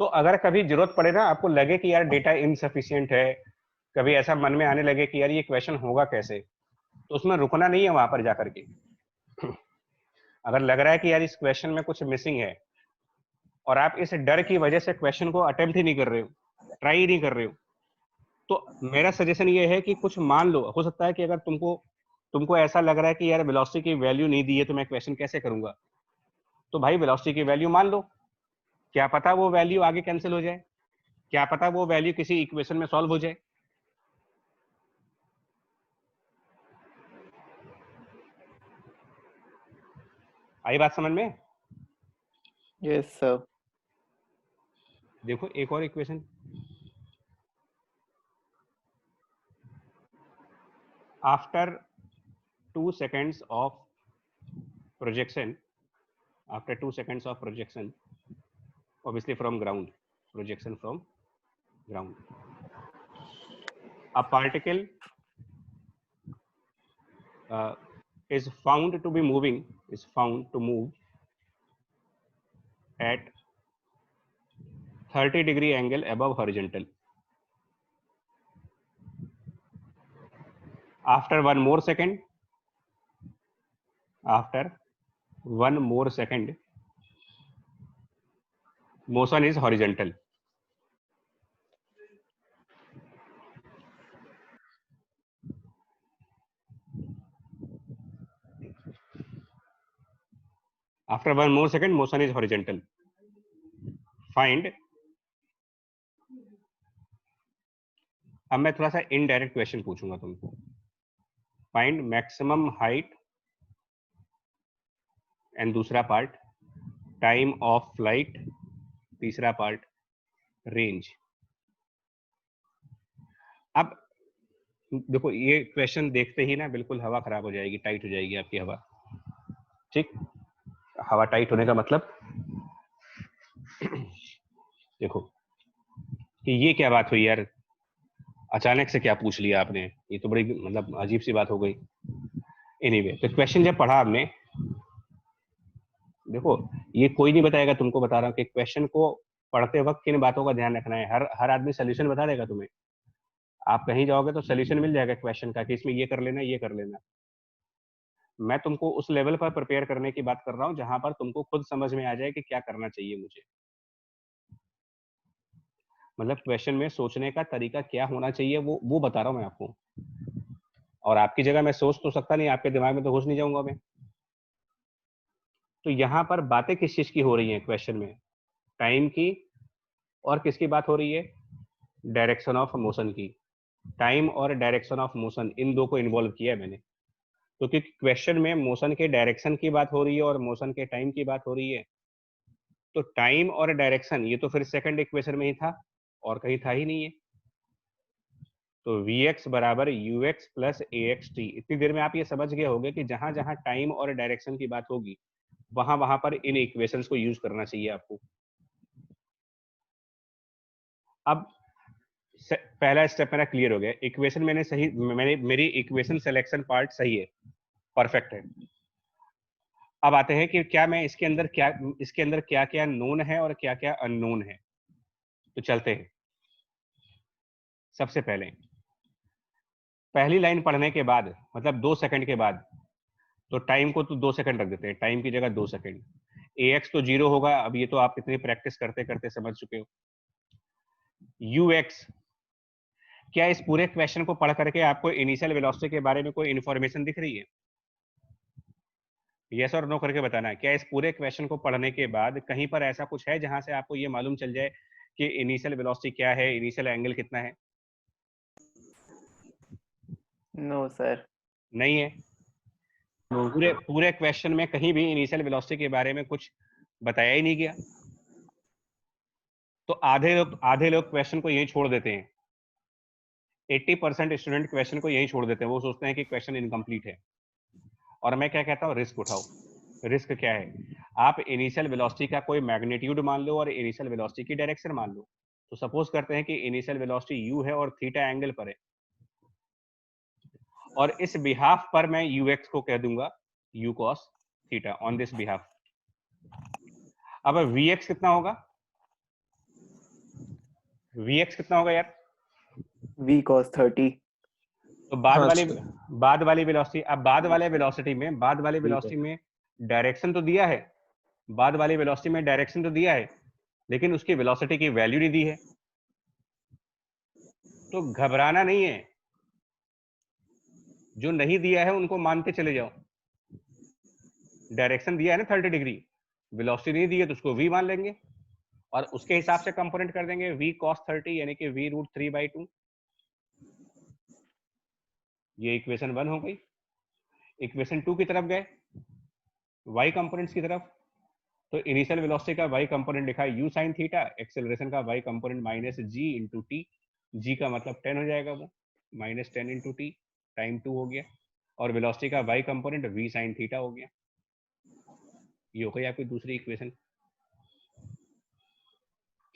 तो अगर कभी जरूरत पड़े ना, आपको लगे कि यार डेटा इनसफिशिएंट है, कभी ऐसा मन में आने लगे कि यार ये क्वेश्चन होगा कैसे, तो उसमें रुकना नहीं है वहां पर जाकर के। अगर लग रहा है कि यार इस क्वेश्चन में कुछ मिसिंग है और आप इस डर की वजह से क्वेश्चन को अटेम्प्ट ही नहीं कर रहे हो, ट्राई ही नहीं कर रहे हो, तो मेरा सजेशन ये है कि कुछ मान लो। हो सकता है कि अगर तुमको ऐसा लग रहा है कि यार वेलोसिटी की वैल्यू नहीं दी है तो मैं क्वेश्चन कैसे करूंगा, तो भाई वेलोसिटी की वैल्यू मान लो। क्या पता वो वैल्यू आगे कैंसिल हो जाए, क्या पता वो वैल्यू किसी इक्वेशन में सॉल्व हो जाए। आई बात समझ में? yes sir देखो एक और equation, after 2 seconds of projection after 2 seconds of projection, obviously from ground, projection from ground, a particle is found to move at 30-degree angle above horizontal. After one more second, motion is horizontal. After one more second, motion is horizontal. Find, अब मैं थोड़ा सा इनडायरेक्ट क्वेश्चन पूछूंगा तुमको. फाइंड मैक्सिमम हाइट एंड दूसरा पार्ट टाइम ऑफ फ्लाइट, तीसरा पार्ट रेंज. अब देखो ये क्वेश्चन देखते ही ना बिल्कुल हवा खराब हो जाएगी, टाइट हो जाएगी आपकी हवा. ठीक, हवा टाइट होने का मतलब देखो कि ये क्या बात हुई यार, अचानक से क्या पूछ लिया आपने, ये तो बड़ी मतलब अजीब सी बात हो गई. एनीवे, तो क्वेश्चन जब पढ़ा आपने, देखो ये कोई नहीं बताएगा, तुमको बता रहा हूँ कि क्वेश्चन को पढ़ते वक्त किन बातों का ध्यान रखना है. हर आदमी सोल्यूशन बता देगा तुम्हें. आप कहीं जाओगे तो सोल्यूशन मिल जाएगा क्वेश्चन का कि इसमें ये कर लेना, ये कर लेना. मैं तुमको उस लेवल पर प्रिपेयर करने की बात कर रहा हूँ जहां पर तुमको खुद समझ में आ जाए कि क्या करना चाहिए मुझे. मतलब क्वेश्चन में सोचने का तरीका क्या होना चाहिए वो बता रहा हूँ मैं आपको. और आपकी जगह मैं सोच तो सकता नहीं, आपके दिमाग में तो घुस नहीं जाऊंगा मैं. तो यहाँ पर बातें किस चीज की हो रही हैं क्वेश्चन में? टाइम की, और किसकी बात हो रही है? डायरेक्शन ऑफ मोशन की. टाइम और डायरेक्शन ऑफ मोशन, इन दो को इन्वॉल्व किया है मैंने. तो क्योंकि क्वेश्चन में मोशन के डायरेक्शन की बात हो रही है और मोशन के टाइम की बात हो रही है, तो टाइम और डायरेक्शन ये तो फिर सेकंड इक्वेशन में ही था और कहीं था ही नहीं है. तो Vx बराबर ux प्लस axt. इतनी देर में आप ये समझ गए होंगे कि जहां जहां टाइम और डायरेक्शन की बात होगी वहां वहां पर इन इक्वेशंस को यूज करना चाहिए आपको. अब पहला स्टेप मेरा क्लियर हो गया. इक्वेशन मेरी इक्वेशन सिलेक्शन पार्ट सही है, परफेक्ट है. अब आते हैं कि क्या मैं इसके अंदर क्या क्या नोन है और क्या क्या अननोन है. तो चलते हैं. सबसे पहले पहली लाइन पढ़ने के बाद, मतलब 2 सेकंड के बाद, तो टाइम को तो 2 सेकंड रख देते हैं, टाइम की जगह 2 सेकंड. ax तो 0 होगा. अब ये तो आप इतनी प्रैक्टिस करते करते समझ चुके हो. ux, क्या इस पूरे क्वेश्चन को पढ़ करके आपको इनिशियल वेलोसिटी के बारे में कोई इंफॉर्मेशन दिख रही है? यस और नो करके बताना है. क्या इस पूरे क्वेश्चन को पढ़ने के बाद कहीं पर ऐसा कुछ है जहां से आपको ये मालूम चल जाए कि इनिशियल वेलोसिटी क्या है, इनिशियल एंगल कितना है? No sir. नहीं है. पूरे क्वेश्चन में कहीं भी इनिशियल वेलोसिटी के बारे में कुछ बताया ही नहीं गया. तो आधे लोग क्वेश्चन को यही छोड़ देते हैं. 80% स्टूडेंट क्वेश्चन को यही छोड़ देते हैं. वो सोचते हैं कि क्वेश्चन इनकम्प्लीट है. और मैं क्या कहता हूँ, रिस्क उठाओ. रिस्क क्या है? आप इनिशियल वेलोसिटी का कोई मैग्नीट्यूड मान लो और इनिशियल वेलोसिटी की डायरेक्शन मान लो. तो सपोज करते हैं कि इनिशियल वेलोसिटी u है और थीटा एंगल पर है, और इस बिहाफ पर मैं ux को कह दूंगा u cos theta on this behalf. अब vx कितना होगा? vx कितना होगा यार? v cos 30. तो बाद वाली वेलोसिटी. अब बाद वाले वेलोसिटी में डायरेक्शन तो दिया है, बाद वाली वेलोसिटी में डायरेक्शन तो दिया है, लेकिन उसकी वेलोसिटी की वैल्यू नहीं दी है. तो घबराना नहीं है, जो नहीं दिया है उनको मानते चले जाओ. डायरेक्शन दिया है ना 30 डिग्री, वेलोसिटी नहीं दी है तो उसको v मान लेंगे और उसके हिसाब से कंपोनेंट कर देंगे. v cos 30 यानी कि v रूट 3/2. ये इक्वेशन 1 हो गई. इक्वेशन 2 की तरफ गए, y कंपोनेंट्स की तरफ. तो इनिशियल वेलोसिटी का y कंपोनेंट लिखा है u sin थीटा, एक्सेलरेशन का y component minus g into T. g का मतलब 10 हो जाएगा, वो माइनस 10 इंटू टी, टाइम 2 हो गया. और वेलोसिटी का y component v sin theta हो गया. ये हो गई आपकी दूसरी इक्वेशन।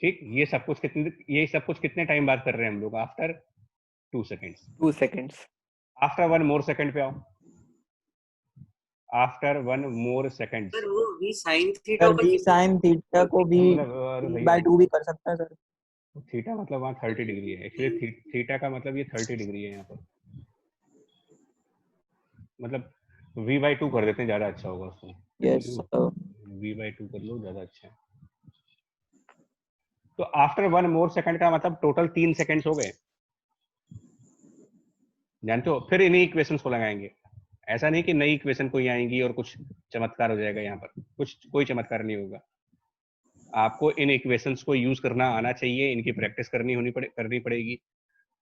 ठीक, ये सब कुछ कितने टाइम बाद कर रहे हैं हम लोग? After 2 seconds. 2 seconds. आफ्टर 1 मोर सेकंड पे आओ। आफ्टर 1 मोर सेकंड्स, सर वो v sin theta sir v sin theta को भी मतलब by 2 भी कर सकता है सर। थीटा मतलब वहाँ 30 डिग्री है एक्चुअली। थीटा का मतलब ये 30 डिग्री है यहाँ पर, मतलब v/2 कर देते हैं, ज्यादा अच्छा होगा उसको। Yes sir. v/2 कर लो, ज्यादा अच्छा है। तो आफ्टर 1 मोर सेकंड का मतलब टोटल 3 सेकंड्स हो गए, जानते हो। फिर इन्हीं इक्वेशंस को लगाएंगे। ऐसा नहीं कि नई इक्वेशन कोई आएंगी और कुछ चमत्कार हो जाएगा यहाँ पर, कोई चमत्कार नहीं होगा। आपको इन इक्वेशंस को यूज करना आना चाहिए, इनकी प्रैक्टिस करनी पड़ेगी,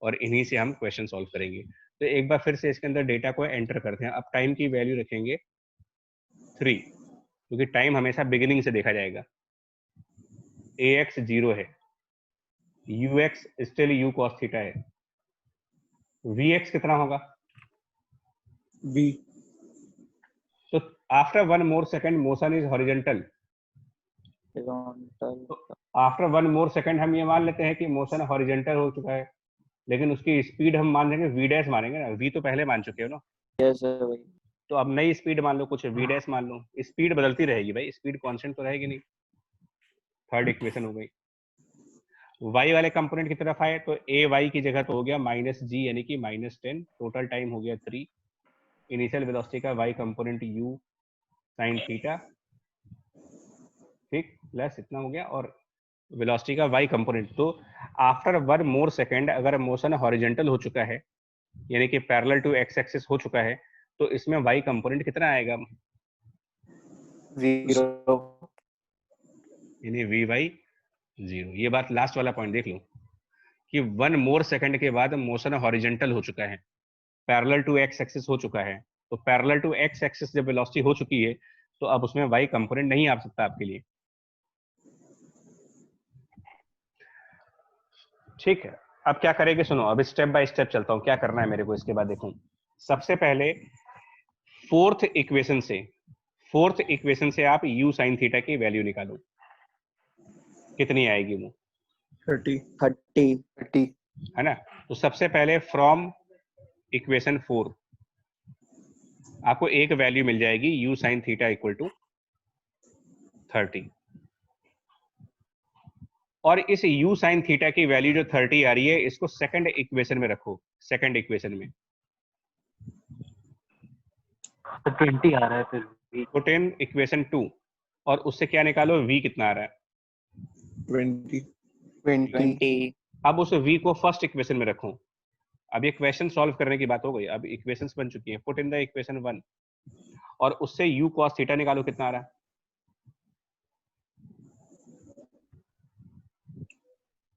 और इन्हीं से हम क्वेश्चन सॉल्व करेंगे। तो एक बार फिर से इसके अंदर डेटा को एंटर करते हैं। अब टाइम की वैल्यू रखेंगे 3, क्योंकि टाइम हमेशा बिगिनिंग से देखा जाएगा। ax 0 है, ux still u cos theta है, vx कितना होगा? v। तो after 1 more second motion is horizontal. After 1 more second हम ये मान लेते हैं कि मोशन हॉरिजॉन्टल हो चुका है, लेकिन उसकी स्पीड हम मान लेंगे v डैश मानेंगे ना, v तो पहले मान चुके हो ना। यस सर भाई। तो अब नई स्पीड मान लो, कुछ v डैश मान लो। स्पीड बदलती रहेगी भाई, स्पीड कांस्टेंट तो रहेगी नहीं। थर्ड इक्वेशन हो गई। y वाले कंपोनेंट की तरफ आए तो a y की जगह तो हो गया -g यानी कि -10। टोटल टाइम हो गया 3। इनिशियल वेलोसिटी का y component u sin theta, ठीक, प्लस इतना हो गया, और वेलोसिटी का y कंपोनेंट। तो आफ्टर 1 मोर सेकंड अगर मोशन हॉरिजॉन्टल हो चुका है, यानी कि पैरेलल टू x एक्सिस हो चुका है, तो इसमें y कंपोनेंट कितना आएगा? 0। यानी v/0। ये बात लास्ट वाला पॉइंट देख लो कि 1 मोर सेकंड के बाद मोशन हॉरिजॉन्टल हो चुका है, पैरेलल टू x एक्सिस हो चुका है। तो पैरेलल टू x एक्सिस जब वेलोसिटी हो चुकी है, तो अब उसमें y कंपोनेंट नहीं आ सकता आपके लिए। ठीक है, अब क्या करेंगे सुनो, अब स्टेप बाय स्टेप चलता हूं, क्या करना है मेरे को इसके बाद। देखो, सबसे पहले फोर्थ इक्वेशन से आप u sin थीटा की वैल्यू निकालो, कितनी आएगी वो? 30 है ना। तो सबसे पहले फ्रॉम इक्वेशन 4 आपको एक वैल्यू मिल जाएगी u sin theta equal to 30, और इस u sin थीटा की वैल्यू जो 30 आ रही है, इसको सेकंड इक्वेशन में रखो। सेकंड इक्वेशन में 20 आ रहा है फिर v। पुट इन इक्वेशन 2 और उससे क्या निकालो, v कितना आ रहा है? 20। अब उस v को फर्स्ट इक्वेशन में रखो। अब ये क्वेश्चन सॉल्व करने की बात हो गई, अब इक्वेशंस बन चुकी हैं। पुट इन द इक्वेशन 1 और उससे u cos थीटा निकालो, कितना आ रहा है?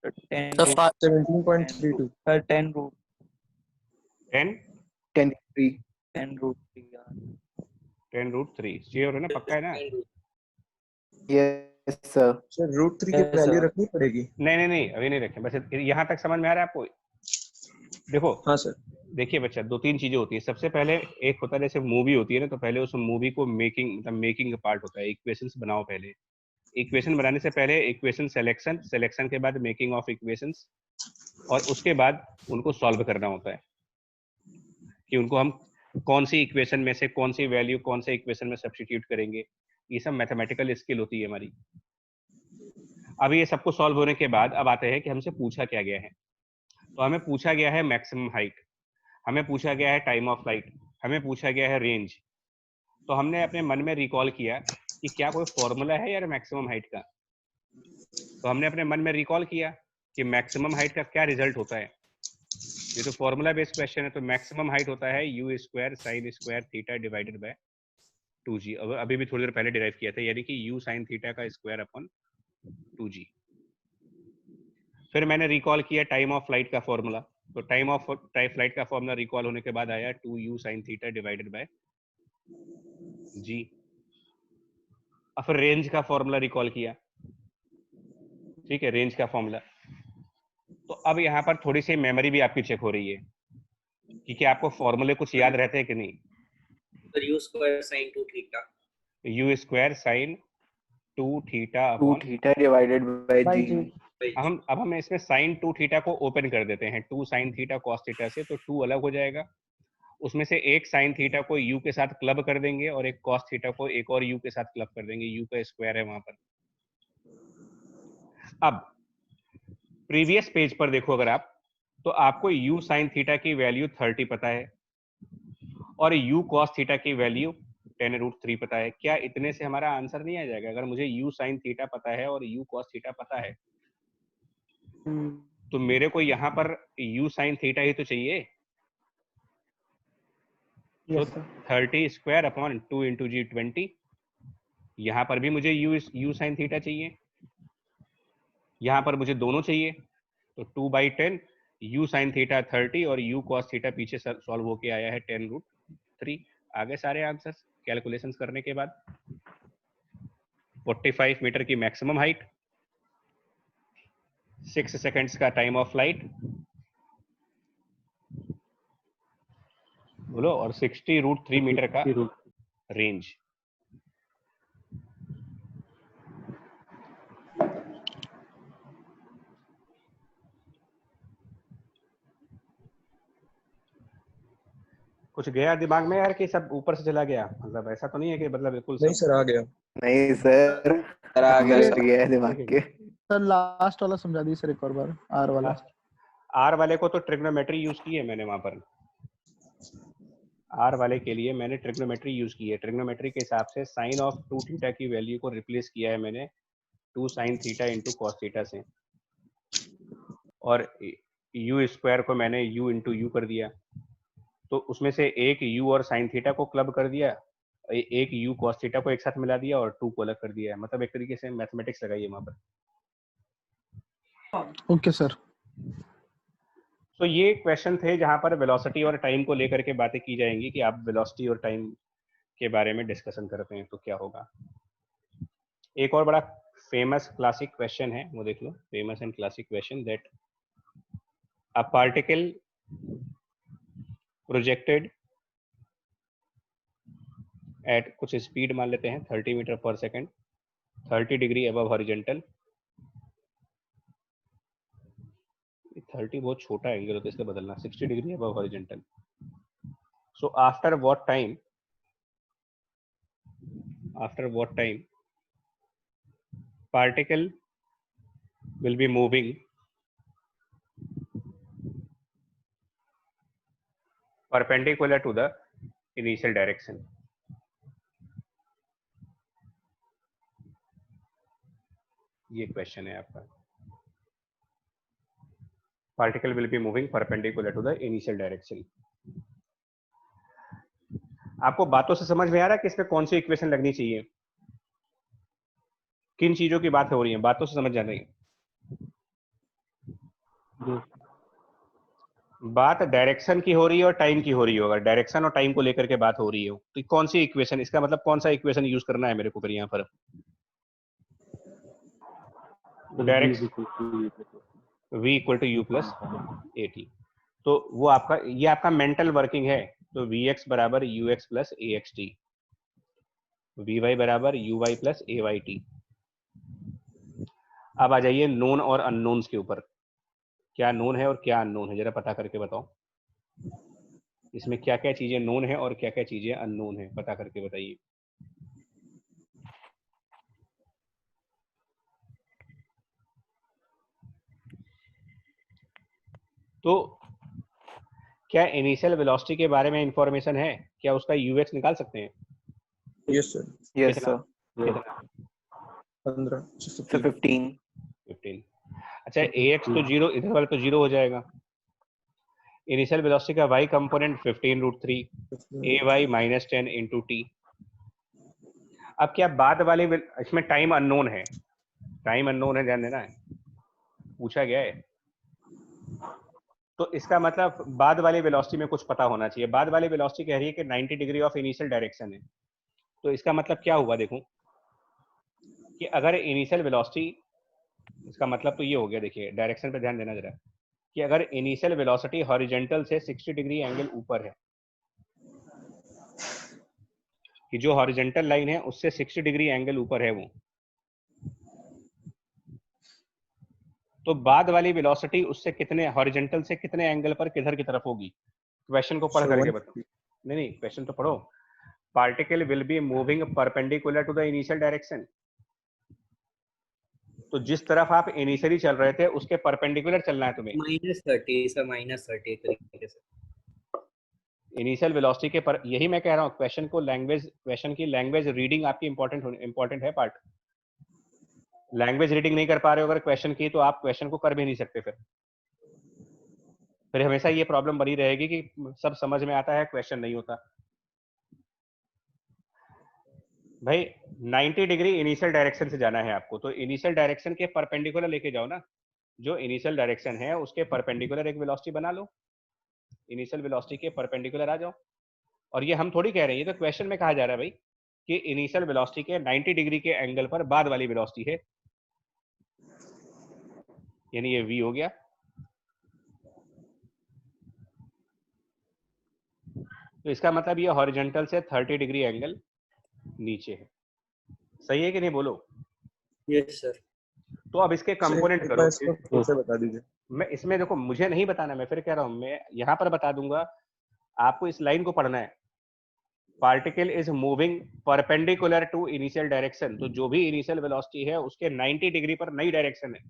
17.32। 10 root 10 10 root 3। 10 √3। श्योर है ना, पक्का है ना? Yes sir. सर √3 की Yes, वैल्यू sir. रखनी पड़ेगी। नहीं, अभी नहीं रखें, बस यहाँ तक समझ में आ रहा है आपको? देखो, हाँ सर। देखिए बच्चा, 2-3 चीजें होती है। सबसे पहले एक होता है जैसे मूवी होती है ना, तो पहले उस मूवी को मेकिंग पार्ट होता है। इक्वेशंस बनाओ पहले, इक्वेशन बनाने से पहले इक्वेशन सिलेक्शन के बाद मेकिंग ऑफ इक्वेशंस, और उसके बाद उनको सॉल्व करना होता है कि उनको हम कौन सी इक्वेशन में से कौन सी वैल्यू कौन से इक्वेशन में सब्स्टिट्यूट करेंगे। ये सब मैथमेटिकल स्किल होती है हमारी। अब ये सबको सॉल्व होने के बाद अब आते हैं कि हमसे पूछा क्या गया है। तो हमें पूछा गया है मैक्सिमम हाइट, हमें पूछा गया है टाइम ऑफ फ्लाइट, हमें पूछा गया है रेंज। तो हमने अपने मन में रिकॉल किया कि क्या कोई फॉर्मूला है यार मैक्सिमम हाइट का। तो हमने अपने मन में रिकॉल किया कि मैक्सिमम हाइट का क्या रिजल्ट होता है। ये तो फॉर्मूला बेस्ड क्वेश्चन है। तो मैक्सिमम हाइट होता है u square sine square theta divided bye 2g। अभी भी थोड़ी देर पहले डिराइव किया था, यानी कि u साइन थीटा का स्क्वायर अपॉन 2g। फिर मैंने रिकॉल किया टाइम ऑफ फ्लाइट का फॉर्मूला। तो टाइम ऑफ फ्लाइट का फॉर्मूला रिकॉल होने के बाद आया 2u sine theta divided bye g। और फिर रेंज का फॉर्मूला रिकॉल किया, ठीक है, रेंज का फॉर्मूला। तो अब यहाँ पर थोड़ी सी मेमोरी भी आपकी चेक हो रही है कि क्या आपको फॉर्मूले कुछ याद रहते हैं कि नहीं। Sir u square sin 2 theta. U square sine 2 theta 2 upon, theta divided by by g. जी। अब हम इसमें साइन 2 थीटा को ओपन कर देते हैं 2 साइन थीटा कॉस थीटा से, तो 2 अलग हो जाएगा, उसमें से एक साइन थीटा को यू के साथ क्लब कर देंगे और एक कॉस थीटा को एक और यू के साथ क्लब कर देंगे, यू का स्क्वायर है वहां पर। अब प्रीवियस पेज पर देखो अगर आप, तो आपको यू साइन थीटा की वैल्यू 30 पता है और यू कॉस थीटा की वैल्यू 10√3 पता है। क्या इतने से हमारा आंसर नहीं आ जाएगा? अगर मुझे यू साइन थीटा पता है और यू कॉस थीटा पता है, तो मेरे को यहाँ पर यू साइन थीटा ही तो चाहिए। तो 30 स्क्वायर अपॉन 2 इंटू जी 20, यहाँ पर भी मुझे यू साइन थीटा चाहिए, यहाँ पर मुझे दोनों चाहिए, तो 2/10 यू साइन थीटा 30 और यू कॉस थीटा पीछे सॉल्व होके आया है 10√3। आगे सारे आंसर्स कैलकुलेशंस करने के बाद 45 मीटर की मैक्सिमम हाइट, 6 सेकंड्स का टाइम ऑफ फ्लाइट, बोलो, और 60√3 मीटर का रेंज। कुछ गया दिमाग में यार कि सब ऊपर से चला गया? मतलब ऐसा तो नहीं है कि मतलब बिल्कुल नहीं सब सर आ गया। नहीं सर, आ गया बैठ सर। गया है दिमाग के। सर लास्ट वाला समझा दी सर एक और बार, आर वाला। आर वाले को तो ट्रिग्नोमेट्री यूज की है मैंने वहां पर, आर वाले के लिए मैंने ट्रिग्नोमेट्री यूज की है। ट्रिग्नोमेट्री के हिसाब से साइन ऑफ 2 थीटा की वैल्यू को रिप्लेस किया है मैंने 2 sine theta into cos theta से, और यू स्क्वायर को मैंने यू इंटू यू कर दिया, तो उसमें से एक यू और साइन थीटा को क्लब कर दिया, एक यू कॉस थीटा को एक साथ मिला दिया और 2 को अलग कर दिया है। मतलब एक तरीके से मैथमेटिक्स लगाई है वहां पर। Okay sir. तो ये क्वेश्चन थे जहां पर वेलोसिटी और टाइम को लेकर के बातें की जाएंगी कि आप वेलोसिटी और टाइम के बारे में डिस्कशन करते हैं तो क्या होगा। एक और बड़ा फेमस क्लासिक क्वेश्चन है, वो देख लो, famous and classic question, that a particle projected at कुछ स्पीड मान लेते हैं 30 metre per second 30 degree above horizontal, 30 बहुत छोटा एंगल होता है इसलिए बदलना, 60 degree above horizontal. So after what time particle will be moving perpendicular to the initial direction. ये क्वेश्चन है आपका। Particle will be moving perpendicular to the initial direction. आपको बातों से समझ में आ रहा है कि इसमें कौन सी इक्वेशन लगनी चाहिए, किन चीजों की बात हो रही है, बातों से समझ जा रही है। बात डायरेक्शन की हो रही है और टाइम की हो रही होगा, डायरेक्शन और टाइम को लेकर के बात हो रही है, तो कौन सी इक्वेशन, इसका मतलब कौन सा इक्वेशन यूज करना है मेरे को फिर यहाँ पर? v equal to u plus a t. तो वो आपका, ये आपका मेंटल वर्किंग है। तो वी एक्स बराबर यू एक्स प्लस ए एक्स टी, वी वाई बराबर यू वाई प्लस ए वाई टी। अब आ जाइए नोन और अननोन्स के ऊपर, क्या नोन है और क्या अननोन है, जरा पता करके बताओ। इसमें क्या क्या चीजें नोन है और क्या क्या चीजें अननोन है, पता करके बताइए। तो क्या इनिशियल वेलोसिटी के बारे में इंफॉर्मेशन है? क्या उसका यूएक्स निकाल सकते हैं? Yes sir. यस कितना? सर। कितना? 15 सर 15। अच्छा, ax तो जीरो, इधर वाला तो जीरो हो जाएगा। इनिशियल वेलोसिटी का y component 15√3, ay minus 10 into T. अब क्या बाद वाले इसमें टाइम अननोन है, टाइम अननोन है, ध्यान देना है, पूछा गया है। तो इसका मतलब बाद वाली वेलोसिटी में कुछ पता होना चाहिए। बाद वाली वेलोसिटी कह रही है कि 90 डिग्री ऑफ इनिशियल डायरेक्शन है, तो इसका मतलब क्या हुआ देखो, कि अगर इनिशियल वेलोसिटी, इसका मतलब तो ये हो गया, देखिए डायरेक्शन पे ध्यान देना जरा, कि अगर इनिशियल वेलोसिटी हॉरिजॉन्टल से 60 डिग्री एंगल ऊपर है, कि जो हॉरिजेंटल लाइन है उससे 60 डिग्री एंगल ऊपर है वो, तो बाद वाली वेलोसिटी उससे कितने हॉरिजेंटल से कितने एंगल पर किधर की तरफ होगी? क्वेश्चन को पढ़ करके बताओ। नहीं, क्वेश्चन तो पढ़ो। Particle will be moving perpendicular to the initial direction. तो जिस तरफ आप इनिशियली चल रहे थे उसके परपेंडिकुलर चलना है तुम्हें। -30 सर, -30 तरीके से। इनिशियल वेलोसिटी के पर, यही मैं कह रहा हूँ, क्वेश्चन को लैंग्वेज, क्वेश्चन की लैंग्वेज रीडिंग आपकी इंपॉर्टेंट है पार्ट। लैंग्वेज रीडिंग नहीं कर पा रहे हो अगर क्वेश्चन की, तो आप क्वेश्चन को कर भी नहीं सकते। फिर हमेशा ये प्रॉब्लम बनी रहेगी कि सब समझ में आता है, क्वेश्चन नहीं होता। भाई 90 डिग्री इनिशियल डायरेक्शन से जाना है आपको, तो इनिशियल डायरेक्शन के परपेंडिकुलर लेके जाओ ना। जो इनिशियल डायरेक्शन है उसके परपेंडिकुलर एक वेलोसिटी बना लो, इनिशियल वेलोसिटी के परपेंडिकुलर आ जाओ। और ये हम थोड़ी कह रहे हैं, ये तो क्वेश्चन में कहा जा रहा है भाई कि इनिशियल वेलोसिटी के 90 डिग्री के एंगल पर बाद वाली वेलोसिटी है, यानी ये v हो गया। तो इसका मतलब ये हॉरिजॉन्टल से 30 डिग्री एंगल नीचे है। सही है कि नहीं, बोलो। Yes sir. तो अब इसके कंपोनेंट करो। इसको फिर से बता दीजिए। मैं इसमें देखो, मुझे नहीं बताना, मैं फिर कह रहा हूं, मैं यहां पर बता दूंगा, आपको इस लाइन को पढ़ना है। Particle is moving perpendicular to initial direction, तो जो भी इनिशियल वेलोसिटी है उसके 90 डिग्री पर नई डायरेक्शन है।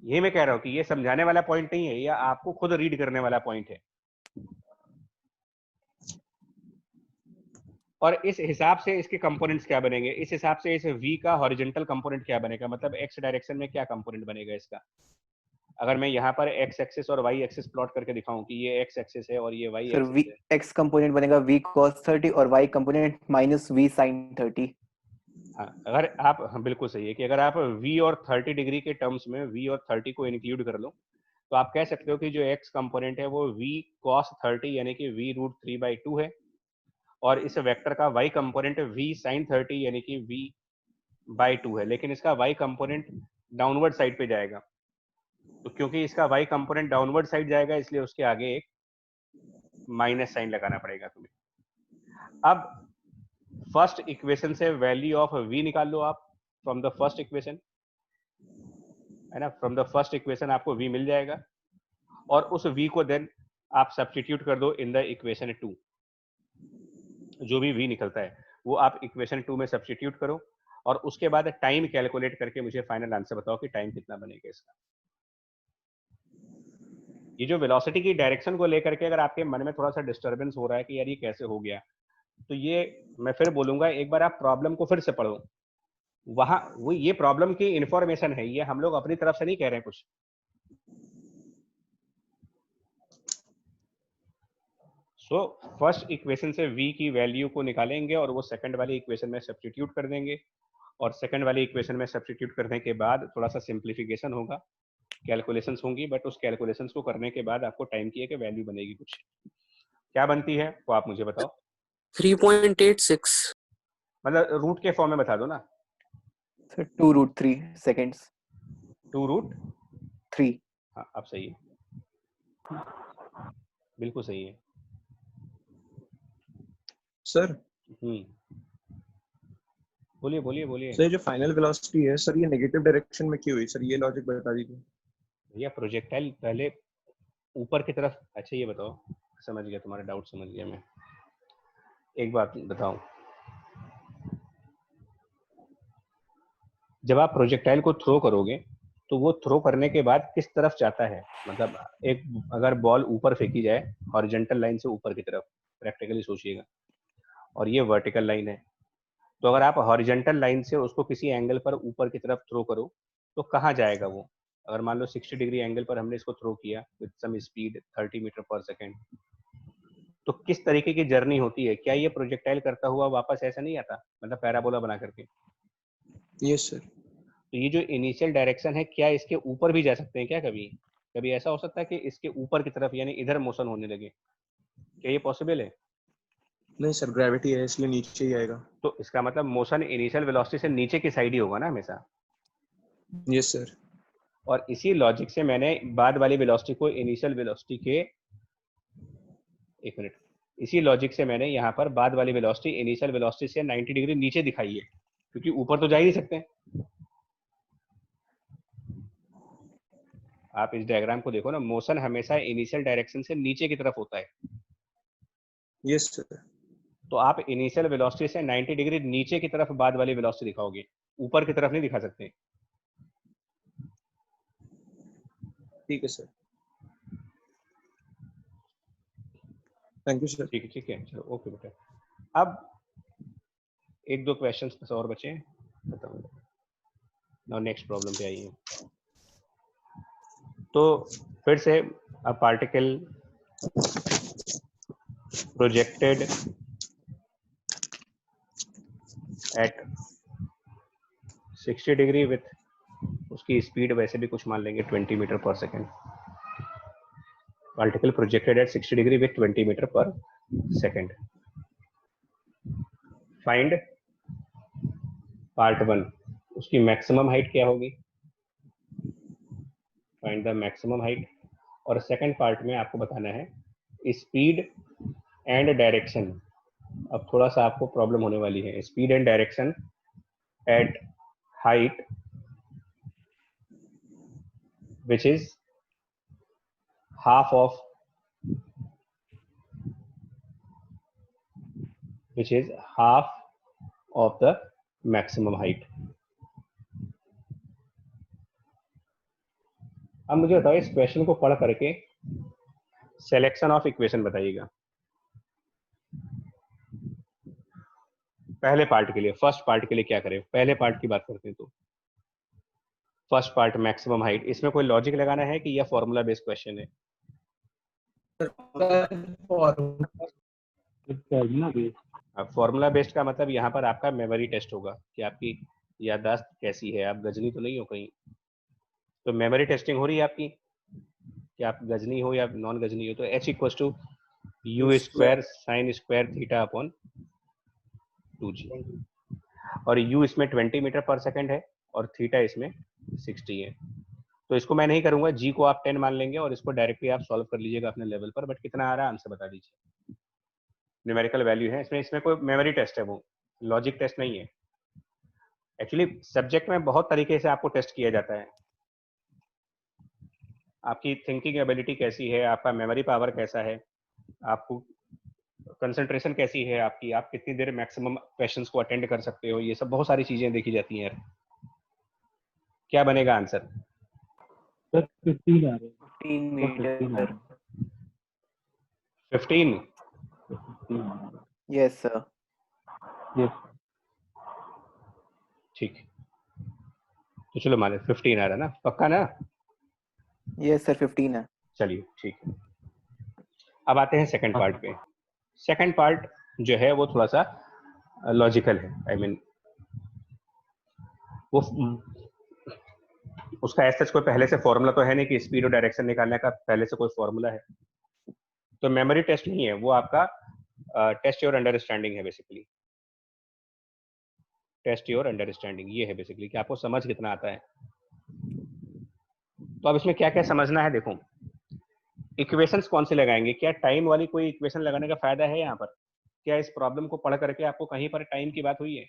ये मैं कह रहा हूं कि ये समझाने वाला पॉइंट नहीं है, या आपको खुद रीड करने वाला पॉइंट है। और इस हिसाब से इसके कंपोनेंट्स क्या बनेंगे, इस हिसाब से इस v का हॉरिजॉन्टल कंपोनेंट क्या बनेगा, मतलब x डायरेक्शन में क्या कंपोनेंट बनेगा इसका। अगर मैं यहाँ पर x एक्सिस और y एक्सिस प्लॉट करके दिखाऊं कि ये x एक्सिस है और ये y सर एक्सिस है। x कंपोनेंट बनेगा v cos 30 और y कंपोनेंट -v sin 30। हाँ, अगर आप, हाँ, बिल्कुल सही है कि अगर आप v और 30 डिग्री के टर्म्स में v और 30 को इंक्लूड कर लो, तो आप कह सकते हो कि जो x कंपोनेंट है वो v cos 30 यानी कि v√3/2 है, और इस वेक्टर का y कंपोनेंट v sin 30 यानी कि v/2 है। लेकिन इसका y कंपोनेंट डाउनवर्ड साइड पे जाएगा, तो क्योंकि इसका y कंपोनेंट डाउनवर्ड साइड जाएगा इसलिए उसके आगे एक माइनस साइन लगाना पड़ेगा तुम्हें। अब फर्स्ट इक्वेशन से वैल्यू ऑफ v निकाल लो आप, फ्रॉम द फर्स्ट इक्वेशन, है ना। फ्रॉम द फर्स्ट इक्वेशन आपको v मिल जाएगा, और उस v को देन आप सब्स्टिट्यूट कर दो इन द इक्वेशन 2। जो भी v निकलता है वो आप इक्वेशन 2 में सब्स्टिट्यूट करो, और उसके बाद टाइम कैलकुलेट करके मुझे फाइनल आंसर बताओ कि टाइम कितना बनेगा इसका। ये जो वेलोसिटी की डायरेक्शन को लेकर के अगर आपके मन में थोड़ा सा डिस्टरबेंस हो रहा है कि यार ये कैसे हो गया, तो ये मैं फिर बोलूंगा, एक बार आप प्रॉब्लम को फिर से पढ़ो। वहां वो ये प्रॉब्लम की इंफॉर्मेशन है, ये हम लोग अपनी तरफ से नहीं कह रहे हैं कुछ। सो फर्स्ट इक्वेशन से v की वैल्यू को निकालेंगे और वो सेकंड वाली इक्वेशन में सब्स्टिट्यूट कर देंगे, और सेकंड वाली इक्वेशन में सब्स्टिट्यूट करने के बाद थोड़ा सा सिंप्लीफिकेशन होगा, कैलकुलेशंस होंगी, बट उस कैलकुलेशंस को करने के बाद आपको टाइम की एक वैल्यू बनेगी। कुछ क्या बनती है वो आप मुझे बताओ। 3.86। मतलब रूट के फॉर्म में बता दो ना। Sir 2√3 seconds. 2√3। हाँ, अब सही है, बिल्कुल सही है सर। बोलिए बोलिए बोलिए। सर जो फाइनल वेलोसिटी है सर, ये नेगेटिव डायरेक्शन में क्यों हुई सर, ये लॉजिक बता दीजिए। भैया प्रोजेक्टाइल पहले ऊपर की तरफ, अच्छा ये बताओ, समझ गया तुम्हारा डाउट, समझ गया मैं। एक बात बताओ, जब आप प्रोजेक्टाइल को थ्रो करोगे तो वो थ्रो करने के बाद किस तरफ जाता है, मतलब एक अगर बॉल ऊपर फेंकी जाए हॉरिजॉन्टल लाइन से ऊपर की तरफ, प्रैक्टिकली सोचिएगा, और ये वर्टिकल लाइन है, तो अगर आप हॉरिजॉन्टल लाइन से उसको किसी एंगल पर ऊपर की तरफ थ्रो करो तो कहाँ जाएगा वो। अगर मान लो 60 डिग्री एंगल पर हमने इसको थ्रो किया with some speed 30 metre per second, तो किस तरीके की जर्नी होती है, क्या ये प्रोजेक्टाइल करता हुआ वापस ऐसा नहीं आता, मतलब पैराबोला बना करके। Yes sir. तो ये जो इनिशियल डायरेक्शन है, क्या इसके ऊपर भी जा सकते हैं क्या, कभी कभी ऐसा हो सकता है कि इसके ऊपर की तरफ यानी इधर मोशन होने लगे, क्या ये पॉसिबल है। नहीं सर, ग्रेविटी है इसलिए नीचे ही आएगा। तो इसका मतलब मोशन इनिशियल वेलोसिटी से नीचे की साइड ही होगा ना हमेशा। Yes sir. और इसी लॉजिक से मैंने बाद वाली वेलोसिटी को इनिशियल वेलोसिटी के, एक मिनट, इसी लॉजिक से मैंने यहाँ पर बाद वाली वेलोसिटी इनिशियल वेलोसिटी से 90 डिग्री नीचे दिखाई है, क्योंकि ऊपर तो जा ही नहीं सकते। आप इस डायग्राम को देखो ना, मोशन हमेशा इनिशियल डायरेक्शन से नीचे की तरफ होता है। Yes sir. तो आप इनिशियल वेलोसिटी से 90 डिग्री नीचे की तरफ बाद वाली वेलोसिटी दिखाओगे, ऊपर की तरफ नहीं दिखा सकते। ठीक है सर, थैंक यू सर। ठीक है चलो ओके बेटा। अब एक दो क्वेश्चंस बस और बचे हैं, नेक्स्ट प्रॉब्लम पे आइए। तो फिर से a particle projected at 60 degree with, उसकी स्पीड वैसे भी कुछ मान लेंगे 20 metre per second. Particle projected at 60 degree with 20 metre per second. Find part 1, उसकी मैक्सिमम हाइट क्या होगी, फाइंड द मैक्सिमम हाइट। और सेकंड पार्ट में आपको बताना है स्पीड एंड डायरेक्शन। अब थोड़ा सा आपको प्रॉब्लम होने वाली है, speed and direction at height which is half of the maximum height। अब मुझे बताओ इस क्वेश्चन को पढ़ करके सिलेक्शन ऑफ इक्वेशन बताइएगा। पहले पार्ट के लिए, फर्स्ट पार्ट के लिए क्या करें, पहले पार्ट की बात करते हैं। तो फर्स्ट पार्ट मैक्सिमम हाइट, इसमें कोई लॉजिक लगाना है कि यह फॉर्मूला बेस्ड क्वेश्चन है? फॉर्मूला बेस्ड का मतलब यहाँ पर आपका मेमोरी टेस्ट होगा कि आपकी याददाश्त कैसी है, आप गजनी तो नहीं हो कहीं। तो मेमोरी टेस्टिंग हो रही है आपकी कि आप गजनी हो या नॉन गजनी हो। तो h equal to u square sine square theta upon 2g, और u इसमें 20 मीटर पर सेकेंड है और थीटा इसमें 60 है। तो इसको मैं नहीं करूंगा, g को आप 10 मान लेंगे और इसको डायरेक्टली आप सॉल्व कर लीजिएगा अपने लेवल पर। बट कितना आ रहा है आंसर बता दीजिए। न्यूमेरिकल वैल्यू है इसमें कोई मेमोरी टेस्ट है, वो लॉजिक टेस्ट नहीं है। एक्चुअली सब्जेक्ट में बहुत तरीके से आपको टेस्ट किया जाता है, आपकी थिंकिंग एबिलिटी कैसी है, आपका मेमोरी पावर कैसा है, आपको कंसंट्रेशन कैसी है आपकी, आप कितनी देर मैक्सिमम क्वेश्चंस को अटेंड कर सकते हो, ये सब बहुत सारी चीजें देखी जाती हैं यार। क्या बनेगा आंसर? 15 मीटर। 15? Yes sir. ठीक, तो चलो मान 15 आ रहा ना, पक्का ना? यस सर 15 है। चलिए ठीक है। अब आते हैं सेकंड पार्ट पे। सेकंड पार्ट जो है वो थोड़ा सा लॉजिकल है, आई मीन वो उसका ऐसा कोई पहले से फॉर्मूला तो है नहीं कि स्पीड और डायरेक्शन निकालने का पहले से कोई फॉर्मूला है। तो मेमोरी टेस्ट नहीं है वो, आपका टेस्ट योर अंडरस्टैंडिंग है बेसिकली। टेस्ट योर अंडरस्टैंडिंग ये है बेसिकली कि आपको समझ कितना आता है। तो अब इसमें क्या क्या समझना है, देखो इक्वेशंस कौन से लगाएंगे, क्या टाइम वाली कोई इक्वेशन लगाने का फायदा है यहाँ पर? क्या इस प्रॉब्लम को पढ़ करके आपको कहीं पर टाइम की बात हुई है?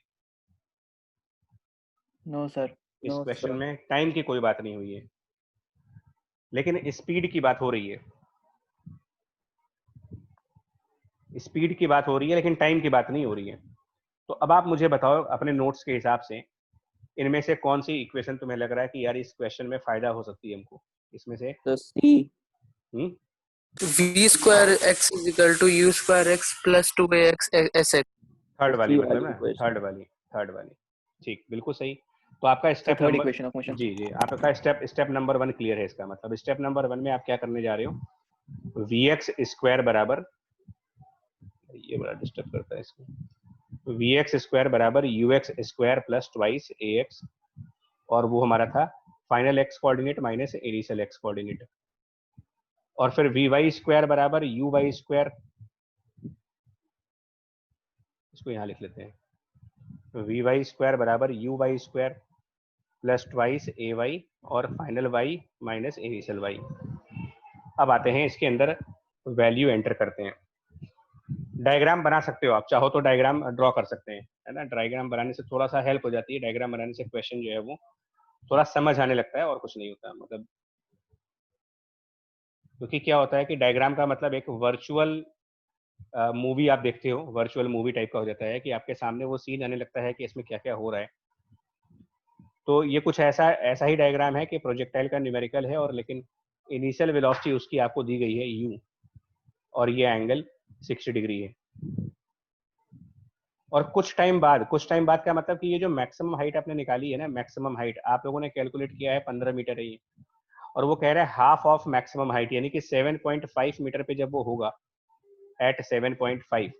No sir. इस क्वेश्चन में टाइम की कोई बात नहीं हुई है, लेकिन स्पीड की बात हो रही है। स्पीड की बात हो रही है लेकिन टाइम की बात नहीं हो रही है। तो अब आप मुझे बताओ अपने नोट्स के हिसाब से इनमें से कौन सी इक्वेशन तुम्हें लग रहा है कि यार इस क्वेश्चन में फायदा हो सकती है हमको इसमें से? तो सी v square x is equal to u square x plus 2ax sx। Third वाली मतलब ना, थर्ड वाली ठीक, बिल्कुल सही। तो आपका step third number, equation of motion. जी आपका स्टेप नंबर 1 क्लियर है। इसका मतलब स्टेप नंबर 1 में आप क्या करने जा रहे हो, vx स्क्वायर बराबर, ये बड़ा डिस्टर्ब करता है इसको, vx स्क्वायर बराबर ux square plus twice ax, और वो हमारा था final x coordinate minus initial x coordinate, और फिर vy स्क्वायर बराबर uy स्क्वायर, इसको यहाँ लिख लेते हैं, vy स्क्वायर बराबर uy square plus twice ay और final y minus initial y। अब आते हैं इसके अंदर वैल्यू एंटर करते हैं। डायग्राम बना सकते हो आप, चाहो तो डायग्राम ड्रॉ कर सकते हैं, है ना। डायग्राम बनाने से थोड़ा सा हेल्प हो जाती है, डायग्राम बनाने से क्वेश्चन जो है वो थोड़ा समझ आने लगता है और कुछ नहीं होता मतलब। क्योंकि क्या होता है कि डायग्राम का मतलब एक वर्चुअल मूवी आप देखते हो, वर्चुअल मूवी टाइप का हो जाता है कि आपके सामने वो सीन आने लगता है कि इसमें क्या क्या हो रहा है। तो ये कुछ ऐसा ऐसा ही डायग्राम है कि प्रोजेक्टाइल का न्यूमेरिकल है, और लेकिन इनिशियल वेलोसिटी उसकी आपको दी गई है u, और ये एंगल 60 डिग्री है। और कुछ टाइम बाद का मतलब कि ये जो मैक्सिमम हाइट आपने निकाली है ना, मैक्सिमम हाइट आप लोगों ने कैलकुलेट किया है 15 मीटर है ये, और वो कह रहा है हाफ ऑफ मैक्सिमम हाइट, यानी कि 7.5 मीटर पे जब वो होगा एट 7.5,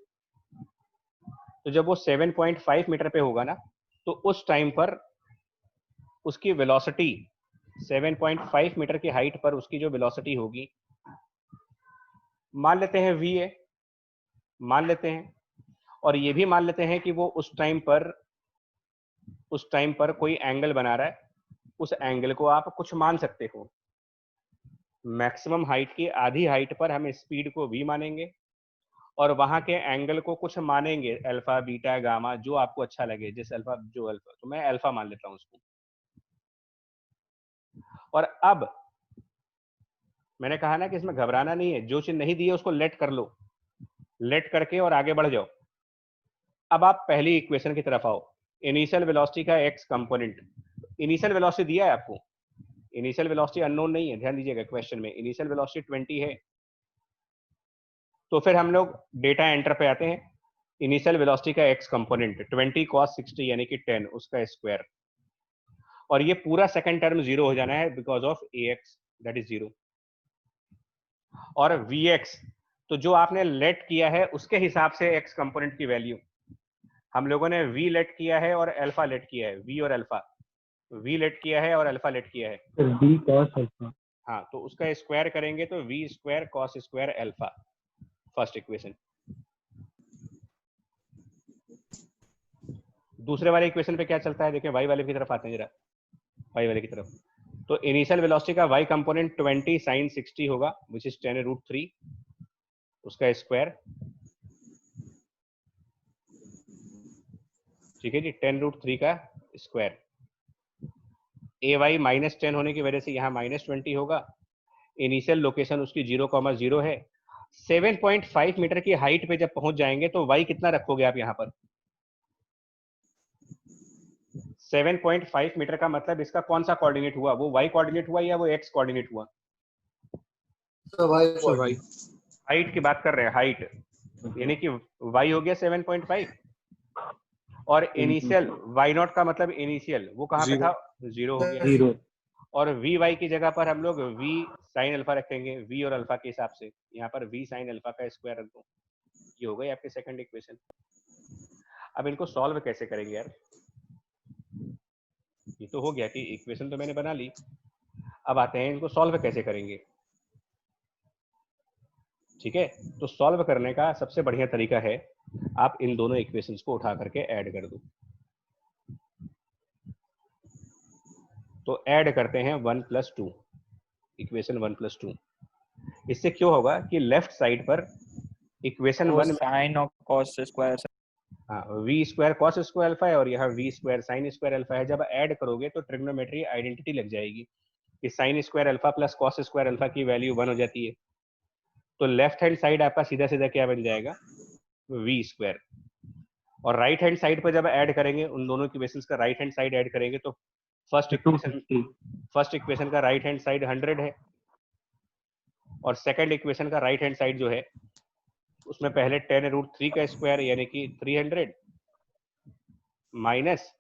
तो जब वो 7.5 मीटर पे होगा ना, तो उस टाइम पर उसकी वेलोसिटी 7.5 मीटर की हाइट पर उसकी जो वेलोसिटी होगी, मान लेते हैं v है, मान लेते हैं, और ये भी मान लेते हैं कि वो उस टाइम पर कोई एंगल बना रहा है, उस एंगल को आप कुछ मान सकते हो। मैक्सिमम हाइट की आधी हाइट पर हम स्पीड को v मानेंगे, और वहां के एंगल को कुछ मानेंगे, अल्फा बीटा गामा, जो आपको अच्छा लगे, जिस अल्फा जो अल्फा, तो मैं अल्फा मान लेता हूं उसको। और अब मैंने कहा ना कि इसमें घबराना नहीं है, जो चीज नहीं दी है उसको लेट कर लो, लेट करके और आगे बढ़ जाओ। अब आप पहली इक्वेशन की तरफ आओ, इनिशियल वेलोसिटी का एक्स कंपोनेंट। इनिशियल वेलोसिटी दिया है आपको, इनिशियल वेलोसिटी अननोन नहीं है, ध्यान दीजिएगा क्वेश्चन में इनिशियल वेलोसिटी 20 है। तो फिर हम लोग डेटा एंटर पे आते हैं, इनिशियल वेलोसिटी का एक्स कंपोनेंट 20 cos 60 यानी कि 10 उसका स्क्वायर, और ये पूरा सेकंड टर्म जीरो हो जाना है because of A x that is zero, और वी एक्स तो जो आपने लेट किया है उसके हिसाब से एक्स कंपोनेंट की वैल्यू, हम लोगों ने वी लेट किया है और अल्फा लेट किया है, वी और अल्फा, वी लेट किया है और अल्फा लेट किया है, बी कॉस अल्फा। हाँ, तो उसका स्क्वायर करेंगे तो v square cos square alpha, first equation. दूसरे वाले इक्वेशन पे क्या चलता है देखिए, वाई वाले की तरफ आते हैं जरा, वाई वाले की तरफ। तो इनिशियल वेलोसिटी का वाई कंपोनेंट 20 sin 60 होगा विच इज 10√3 उसका स्क्वायर, ठीक है जी, 10√3 का स्क्वायर। ए वाई -10 होने की वजह से यहाँ -20 होगा, इनिशियल लोकेशन उसकी 0,0 है। 7.5 मीटर की हाइट पे जब पहुंच जाएंगे तो वाई कितना रखोगे आप यहाँ पर? 7.5 मीटर का मतलब इसका कौन सा कोऑर्डिनेट हुआ, वो वाई कोऑर्डिनेट हुआ या वो एक्स कोऑर्डिनेट हुआ? हाइट की बात कर रहे हैं, हाइट यानी कि वाई हो गया 7.5, और इनिशियल वाई नॉट का मतलब इनिशियल वो कहाँ पे था, 0 हो गया, 0 और वी वाई की जगह पर हम लोग वी साइन अल्फा रखेंगे, वी और अल्फा के हिसाब से, यहाँ पर वी साइन अल्फा का स्क्वायर रख दो, ये हो गई आपकी सेकंड इक्वेशन। अब इनको सॉल्व कैसे करेंगे यार, ये तो हो गया कि इक्वेशन तो मैंने बना ली, अब आते हैं इनको सॉल्व कैसे करेंगे। ठीक है, तो सॉल्व करने का सबसे बढ़िया तरीका है आप इन दोनों इक्वेशंस को उठा करके ऐड कर दो। तो ऐड करते हैं 1 + 2, इक्वेशन 1 + 2। इससे क्यों होगा कि लेफ्ट साइड पर इक्वेशन 1 साइन और कॉस स्क्वायर, हाँ v square cos square alpha है और यहाँ v square sine square alpha है। जब ऐड करोगे तो ट्रिग्नोमेट्री आइडेंटिटी लग जाएगी कि sign square alpha plus cos square alpha की वैल्यू 1 हो जाती है। तो लेफ्ट हैंड साइड आपका सीधा सीधा क्या बन जाएगा, वी स्क्वायर। और राइट हैंड साइड पर जब ऐड करेंगे उन दोनों इक्वेशंस का राइट हैंड साइड ऐड करेंगे तो फर्स्ट इक्वेशन का राइट हैंड साइड 100 है, और सेकंड इक्वेशन का राइट हैंड साइड जो है उसमें पहले 10√3 का स्क्वायर यानी कि 300 माइनस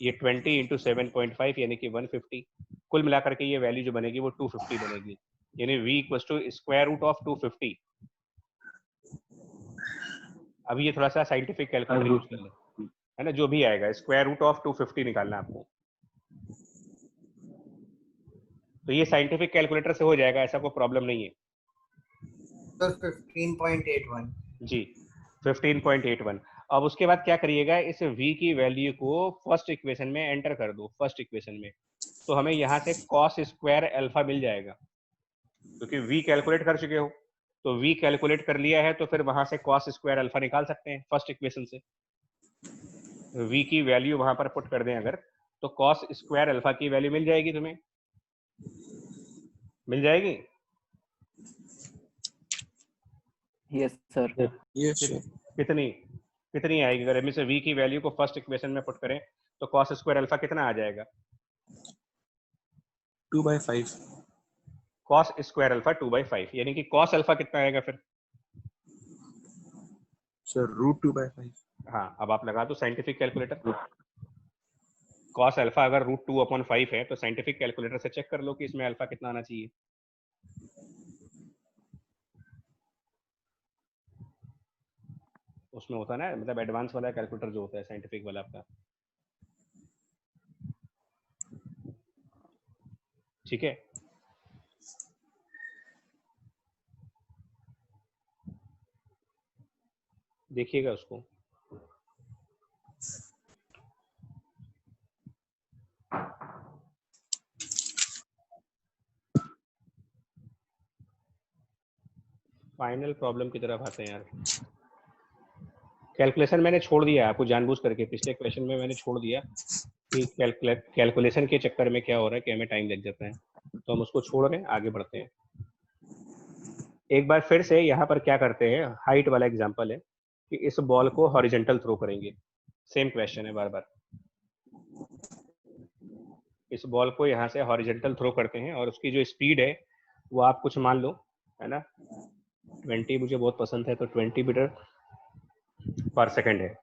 ये 20 इंटू 7.5 यानी कि 150, कुल मिलाकर के ये वैल्यू जो बनेगी वो 250 बनेगी, यानी v equals to square root of 250। अभी ये थोड़ा सा साइंटिफिक कैलकुलेटर यूज कर लो, है ना, जो भी आएगा स्क्वायर रूट ऑफ 250 निकालना आपको, तो ये साइंटिफिक कैलकुलेटर से हो जाएगा, ऐसा कोई प्रॉब्लम नहीं है। तो 15.81 जी 15.81। अब उसके बाद क्या करिएगा, इस v की वैल्यू को फर्स्ट इक्वेशन में एंटर कर दो, फर्स्ट इक्वेशन में, तो हमें यहाँ से कॉस स्क्वायर अल्फा मिल जाएगा क्योंकि v कैलकुलेट कर चुके हो, तो v कैलकुलेट कर लिया है तो फिर वहां से cos स्क्वायर अल्फा निकाल सकते हैं फर्स्ट इक्वेशन से। v की वैल्यू वहां पर पुट कर दें अगर, तो cos स्क्वायर अल्फा की वैल्यू मिल जाएगी, तुम्हें मिल जाएगी। Yes sir. यस कितनी कितनी आएगी? अगर इनमें से v की वैल्यू को फर्स्ट इक्वेशन में पुट करें तो cos स्क्वायर अल्फा कितना आ जाएगा? 2/5 cos स्क्वायर अल्फा 2/5, यानी कि cos अल्फा कितना आएगा फिर? सर √2/5। हाँ, अब आप लगा दो साइंटिफिक कैलकुलेटर। cos अल्फा अगर √2/5 है तो साइंटिफिक कैलकुलेटर से चेक कर लो कि इसमें अल्फा कितना आना चाहिए। उसमें होता है ना, मतलब एडवांस वाला कैलकुलेटर जो होता है साइंटिफिक वाला आपका, ठीक है। देखिएगा उसको। फाइनल प्रॉब्लम की तरफ आते हैं यार। कैलकुलेशन मैंने छोड़ दिया आपको जानबूझ करके, पिछले क्वेश्चन में मैंने छोड़ दिया कि कैलकुलेशन के चक्कर में क्या हो रहा है कि हमें टाइम लग जाता है, तो हम उसको छोड़ रहे हैं, आगे बढ़ते हैं। एक बार फिर से यहाँ पर क्या करते हैं, हाइट वाला एग्जांपल है कि इस बॉल को हॉरिजॉन्टल थ्रो करेंगे। सेम क्वेश्चन है बार बार। इस बॉल को यहाँ से हॉरिजॉन्टल थ्रो करते हैं और उसकी जो स्पीड है वो आप कुछ मान लो, है ना, 20 मुझे बहुत पसंद है, तो 20 मीटर पर सेकंड है।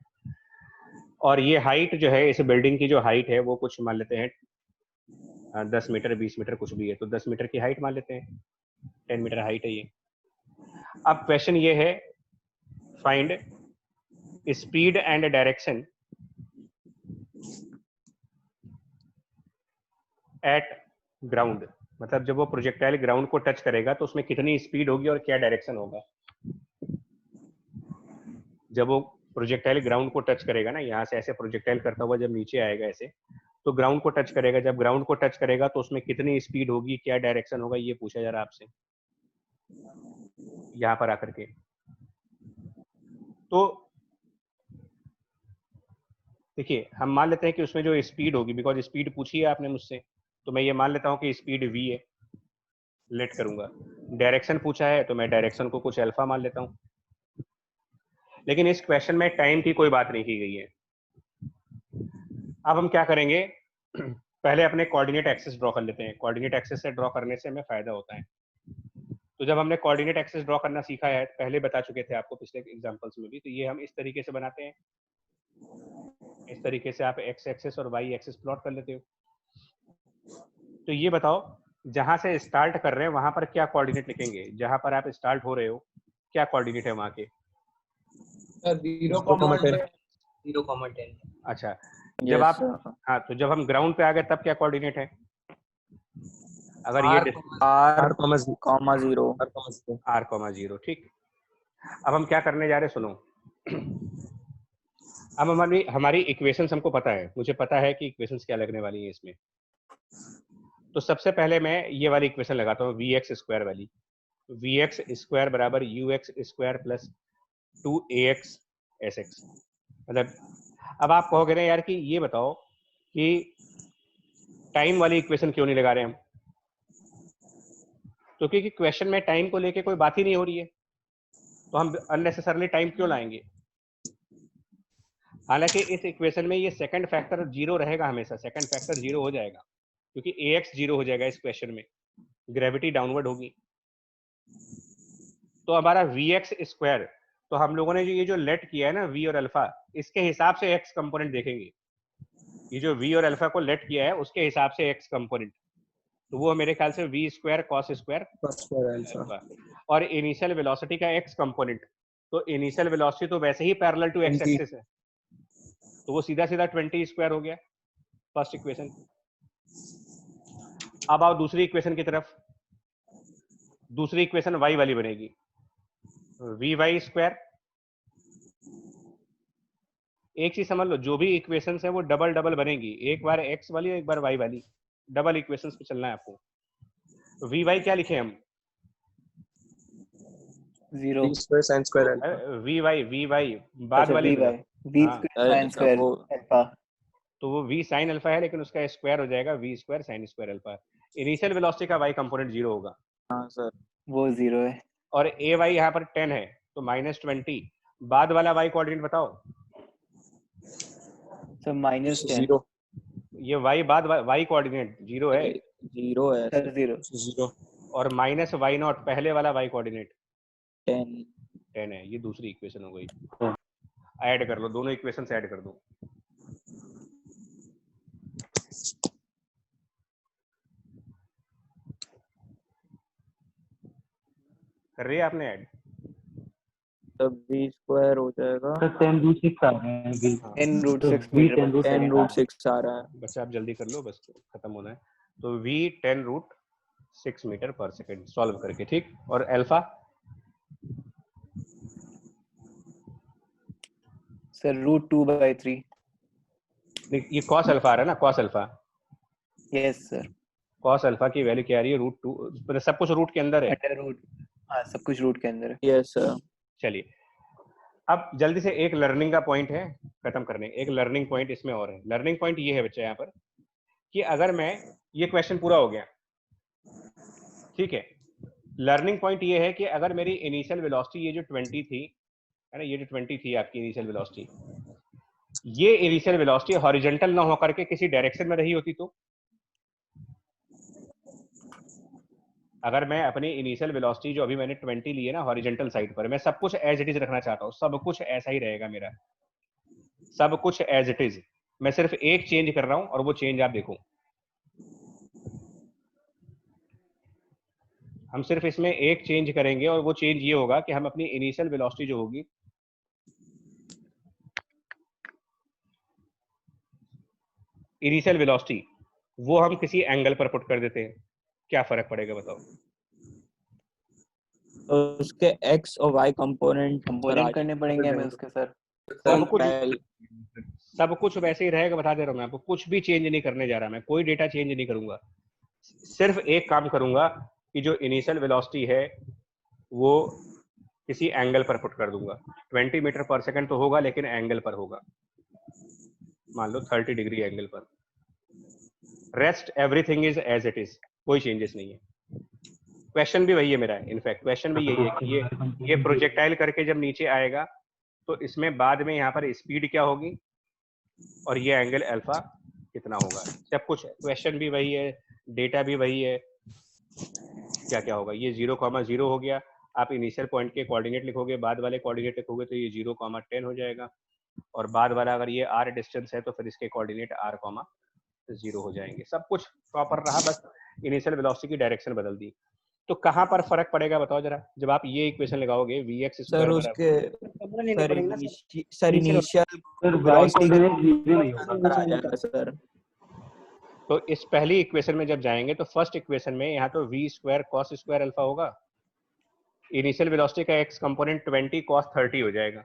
और ये हाइट जो है, इस बिल्डिंग की जो हाइट है वो कुछ मान लेते हैं 10 मीटर 20 मीटर कुछ भी है, तो 10 मीटर की हाइट मान लेते हैं, 10 मीटर हाइट है ये। अब क्वेश्चन ये है, find speed and direction at ground, मतलब जब वो प्रोजेक्टाइल ग्राउंड को टच करेगा तो उसमें कितनी स्पीड होगी और क्या डायरेक्शन होगा। जब वो प्रोजेक्टाइल ग्राउंड को टच करेगा ना, यहाँ से ऐसे प्रोजेक्टाइल करता हुआ जब नीचे आएगा ऐसे, तो ग्राउंड को टच करेगा, जब ग्राउंड को टच करेगा तो उसमें कितनी स्पीड होगी, क्या डायरेक्शन होगा, ये पूछा जा रहा है आपसे यहाँ पर आकर के। तो देखिए, हम मान लेते हैं कि उसमें जो स्पीड होगी, बिकॉज स्पीड पूछी है आपने मुझसे, तो मैं ये मान लेता हूँ कि स्पीड v है, लेट करूंगा। डायरेक्शन पूछा है तो मैं डायरेक्शन को कुछ अल्फा मान लेता हूँ। लेकिन इस क्वेश्चन में टाइम की कोई बात नहीं की गई है। अब हम क्या करेंगे, पहले अपने कोऑर्डिनेट एक्सिस ड्रॉ कर लेते हैं। कोऑर्डिनेट एक्सिस से ड्रॉ करने से हमें फायदा होता है। तो जब हमने कोऑर्डिनेट एक्सिस ड्रॉ करना सीखा है, पहले बता चुके थे आपको पिछले एग्जांपल्स में भी, तो ये हम इस तरीके से बनाते हैं। इस तरीके से आप एक्स एक्सिस और वाई एक्सिस प्लॉट कर लेते हो। तो ये बताओ, जहां से स्टार्ट कर रहे हैं वहां पर क्या कोऑर्डिनेट लिखेंगे? जहां पर आप स्टार्ट हो रहे हो क्या कोऑर्डिनेट है वहां के? 0,10। अच्छा, जब आप हाँ, तो जब हम ग्राउंड पे आ गए तब क्या कोऑर्डिनेट है? अगर ये r,0, ठीक। अब हम क्या करने जा रहे हैं, सुनो। अब हमारी इक्वेशंस हमको पता है, मुझे पता है कि इक्वेशंस क्या लगने वाली है इसमें। तो सबसे पहले मैं ये वाली इक्वेशन लगाता हूँ, vx स्क्वायर वाली। vx स्क्वायर बराबर ux square plus 2ax sx। मतलब अब आप कहोगे ना यार कि ये बताओ कि टाइम वाली इक्वेशन क्यों नहीं लगा रहे हम? तो क्योंकि क्वेश्चन में टाइम को लेके कोई बात ही नहीं हो रही है, तो हम अननेसेसरली टाइम क्यों लाएंगे। हालांकि इस इक्वेशन में ये सेकंड फैक्टर 0 रहेगा, हमेशा सेकंड फैक्टर 0 हो जाएगा, क्योंकि ax 0 हो जाएगा इस क्वेश्चन में, ग्रेविटी डाउनवर्ड होगी। तो हमारा vx स्क्वायर, तो हम लोगों ने ये जो लेट किया है ना v और अल्फा, इसके हिसाब से x कंपोनेंट देखेंगे। ये जो v और अल्फा को लेट किया है उसके हिसाब से x कंपोनेंट, तो वो मेरे ख्याल से v square cos square alpha. और इनिशियल वेलोसिटी का x कंपोनेंट, तो इनिशियल वेलोसिटी तो वैसे ही पैरेलल टू x एक्सिस है, तो वो सीधा सीधा 20 स्क्वायर हो गया फर्स्ट इक्वेशन। अब आओ दूसरी इक्वेशन की तरफ। दूसरी इक्वेशन y वाली बनेगी, vy स्क्वायर। एक चीज समझ लो, जो भी इक्वेशंस है वो डबल डबल बनेगी, एक बार x वाली एक बार y वाली, डबल इक्वेशंस पे चलना है आपको। vy क्या लिखे हम? 0 v square sin square alpha. V y बाद अच्छा वाले v पे by जाओ। v हाँ, square sin square वो alpha तो वो v sin अल्फा है, लेकिन उसका स्क्वायर हो जाएगा v square sin square alpha. Initial velocity का y कंपोनेंट 0 होगा, हाँ सर वो 0 है। और ए वाई यहाँ पर 10 है तो -20। बाद वाला y कोऑर्डिनेट बताओ। सर -10 0 ये y बाद y कोऑर्डिनेट 0 है, 0 है सर 0 0 और -y0 पहले वाला y कोऑर्डिनेट 10 10 है। ये दूसरी इक्वेशन हो गई। ऐड कर लो, दोनों इक्वेशन से ऐड कर दो। कर रही है आपने ऐड? तब v स्क्वायर हो जाएगा सर 10 रूट 6 आ रहे हैं अभी। 10 रूट तो 6 v मीटर 10 पर रूट 10 सेकंड। रूट 6 आ रहा है। बच्चा आप जल्दी कर लो, बस खत्म होना है। तो v 10 root 6 metre per second solve करके, ठीक। और अल्फा सर √2/3। ये cos अल्फा आ रहा है ना, cos alpha. Yes sir. cos alpha की वैल्यू क्या आ रही है? √2, मतलब सब कुछ रूट के अंदर है। अंडर रूट, हाँ सब कुछ रूट के अंदर है। Yes sir. चलिए अब जल्दी से एक लर्निंग का पॉइंट है खत्म करने, एक लर्निंग पॉइंट इसमें और है। लर्निंग पॉइंट ये है बच्चा यहाँ पर कि अगर मैं, ये क्वेश्चन पूरा हो गया, ठीक है। लर्निंग पॉइंट ये है कि अगर मेरी इनिशियल वेलोसिटी ये जो 20 थी, है ना, ये जो 20 थी आपकी इनिशियल वेलोसिटी, ये इनिशियल वेलोसिटी हॉरिजॉन्टल ना होकर के किसी डायरेक्शन में रही होती तो, अगर मैं अपनी इनिशियल वेलोसिटी जो अभी मैंने 20 ली है ना हॉरिजॉन्टल साइड पर, मैं सब कुछ एज इट इज रखना चाहता हूँ, सब कुछ ऐसा ही रहेगा मेरा, सब कुछ एज इट इज। मैं सिर्फ एक चेंज कर रहा हूं और वो चेंज आप देखो, हम सिर्फ इसमें एक चेंज करेंगे और वो चेंज ये होगा कि हम अपनी इनिशियल वेलोसिटी जो होगी, इनिशियल वेलोसिटी, वो हम किसी एंगल पर पुट कर देते हैं। क्या फर्क पड़ेगा बताओ? तो उसके x और y कंपोनेंट करने पड़ेंगे हमें उसके सर। सब कुछ वैसे ही रहेगा, बता दे रहा हूं मैं आपको, कुछ भी चेंज नहीं करने जा रहा मैं, कोई डेटा चेंज नहीं करूंगा। सिर्फ एक काम करूंगा कि जो इनिशियल वेलोसिटी है वो किसी एंगल पर पुट कर दूंगा। 20 मीटर पर सेकंड तो होगा, लेकिन एंगल पर होगा, मान लो 30 डिग्री एंगल पर। Rest everything is as it is, कोई चेंजेस नहीं है। क्वेश्चन भी वही है मेरा, इनफैक्ट क्वेश्चन भी यही है कि ये प्रोजेक्टाइल करके जब नीचे आएगा तो इसमें बाद में यहाँ पर स्पीड क्या होगी और ये एंगल अल्फा कितना होगा। सब कुछ क्वेश्चन भी वही है, डेटा भी वही है। क्या क्या होगा, ये 0,0 हो गया, आप इनिशियल पॉइंट के कोऑर्डिनेट लिखोगे, बाद वाले कोऑर्डिनेट लिखोगे तो ये 0,10 हो जाएगा, और बाद वाला अगर ये r डिस्टेंस है तो फिर इसके कोऑर्डिनेट r,0 हो जाएंगे। सब कुछ प्रॉपर रहा, बस इनिशियल वेलोसिटी की डायरेक्शन बदल दी। तो कहाँ पर फर्क पड़ेगा बताओ जरा, जब आप ये इक्वेशन लगाओगे vx सर स्क्वायर उसके sir initial sir y coordinate 0 नहीं होगा। आ जाएगा सर। तो इस पहली इक्वेशन में जब जाएंगे तो फर्स्ट इक्वेशन में यहाँ तो v square cos square alpha होगा, इनिशियल वेलोसिटी का x कंपोनेंट 20 cos 30 हो जाएगा,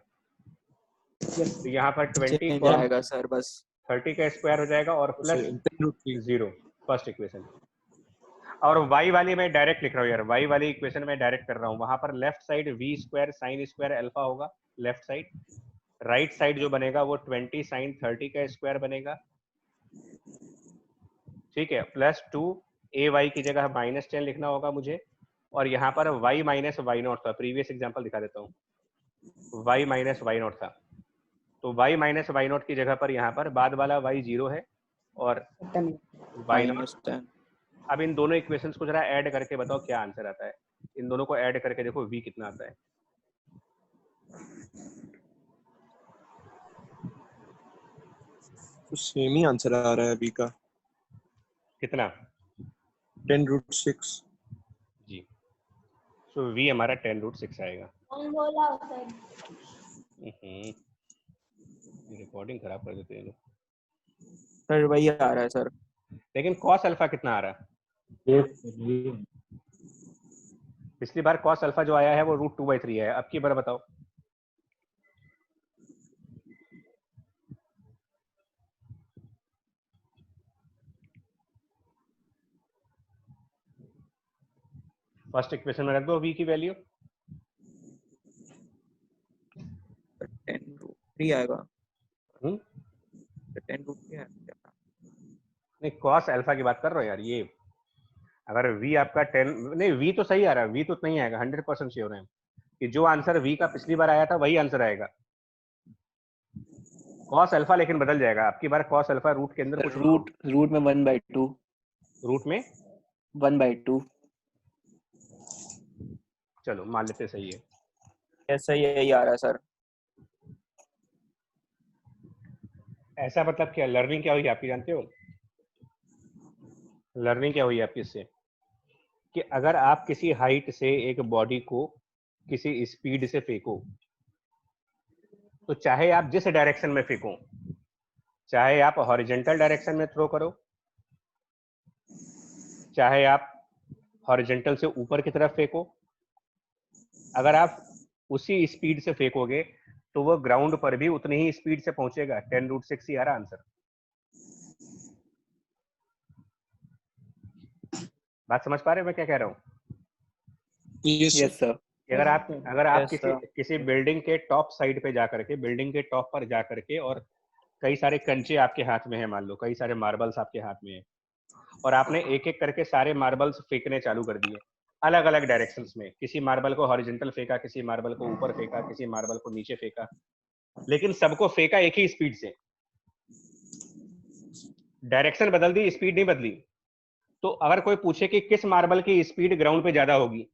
तो यहाँ पर 20 cos आएगा सर, बस 30 का स्क्वायर हो जाएगा और प्लस 0, फर्स्ट इक्वेशन। और y वाली मैं डायरेक्ट लिख रहा हूँ यार, y वाली इक्वेशन में डायरेक्ट कर रहा हूँ, वहां पर left side v square sin square alpha होगा लेफ्ट साइड, राइट साइड जो बनेगा वो 20 sin 30 का स्क्वायर बनेगा, ठीक है, प्लस 2 ay की जगह -10 लिखना होगा मुझे, और यहाँ पर y माइनस y0 था, प्रीवियस एग्जांपल दिखा देता हूँ, y माइनस y0 था, तो y माइनस y0 की जगह पर यहाँ पर बाद वाला y 0 है और y0। अब इन दोनों इक्वेशंस को जरा ऐड करके बताओ क्या आंसर आता है। इन दोनों को ऐड करके देखो v कितना आता है। तो सेम ही आंसर आ रहा है b का, कितना? 10√6 जी, तो v हमारा 10√6 आएगा। रिकॉर्डिंग खराब कर देते हैं लोग। सर वही आ रहा है सर, लेकिन cos अल्फा कितना आ रहा है? पिछली बार cos अल्फा जो आया है वो √2/3 है, अब की बार बताओ। फर्स्ट इक्वेशन में रख दो v की वैल्यू, 10√3 आएगा। हम्म? 10√3 आएगा। नहीं, कॉस अल्फा की बात कर रहे हो यार। ये अगर v आपका 10, नहीं v तो सही आ रहा है, v तो नहीं आएगा, 100% श्योर है कि जो आंसर v का पिछली बार आया था वही आंसर आएगा। कॉस अल्फा लेकिन बदल जाएगा आपकी बार। कॉस अल्फा रूट के अंदर कुछ रूट में 1/2। रूट में 1/2। चलो मान लेते सही है। ऐसा यही आ रहा है सर। ऐसा मतलब क्या, लर्निंग क्या हुई आपकी जानते हो? लर्निंग क्या हुई आपकी इससे कि अगर आप किसी हाइट से एक बॉडी को किसी स्पीड से फेंको, तो चाहे आप जिस डायरेक्शन में फेंको, चाहे आप हॉरिजॉन्टल डायरेक्शन में थ्रो करो, चाहे आप हॉरिजॉन्टल से ऊपर की तरफ फेंको, अगर आप उसी स्पीड से फेंकोगे तो वो ग्राउंड पर भी उतनी ही स्पीड से पहुंचेगा। 10√6 ही आ रहा आंसर। बात समझ पा रहे हो मैं क्या कह रहा हूँ? Yes sir. अगर आप Yes, किसी बिल्डिंग के टॉप साइड पे जा करके, बिल्डिंग के टॉप पर जा करके, और कई सारे कंचे आपके हाथ में है, मान लो कई सारे मार्बल्स आपके हाथ में है, और आपने एक एक करके सारे मार्बल्स फेंकने चालू कर दिए अलग अलग डायरेक्शंस में। किसी मार्बल को हॉरिजॉन्टल फेंका, किसी मार्बल को ऊपर फेंका, किसी मार्बल को नीचे फेंका, लेकिन सबको फेंका एक ही स्पीड से। डायरेक्शन बदल दी, स्पीड नहीं बदली। तो अगर कोई पूछे कि किस मार्बल की स्पीड ग्राउंड पे ज्यादा होगी,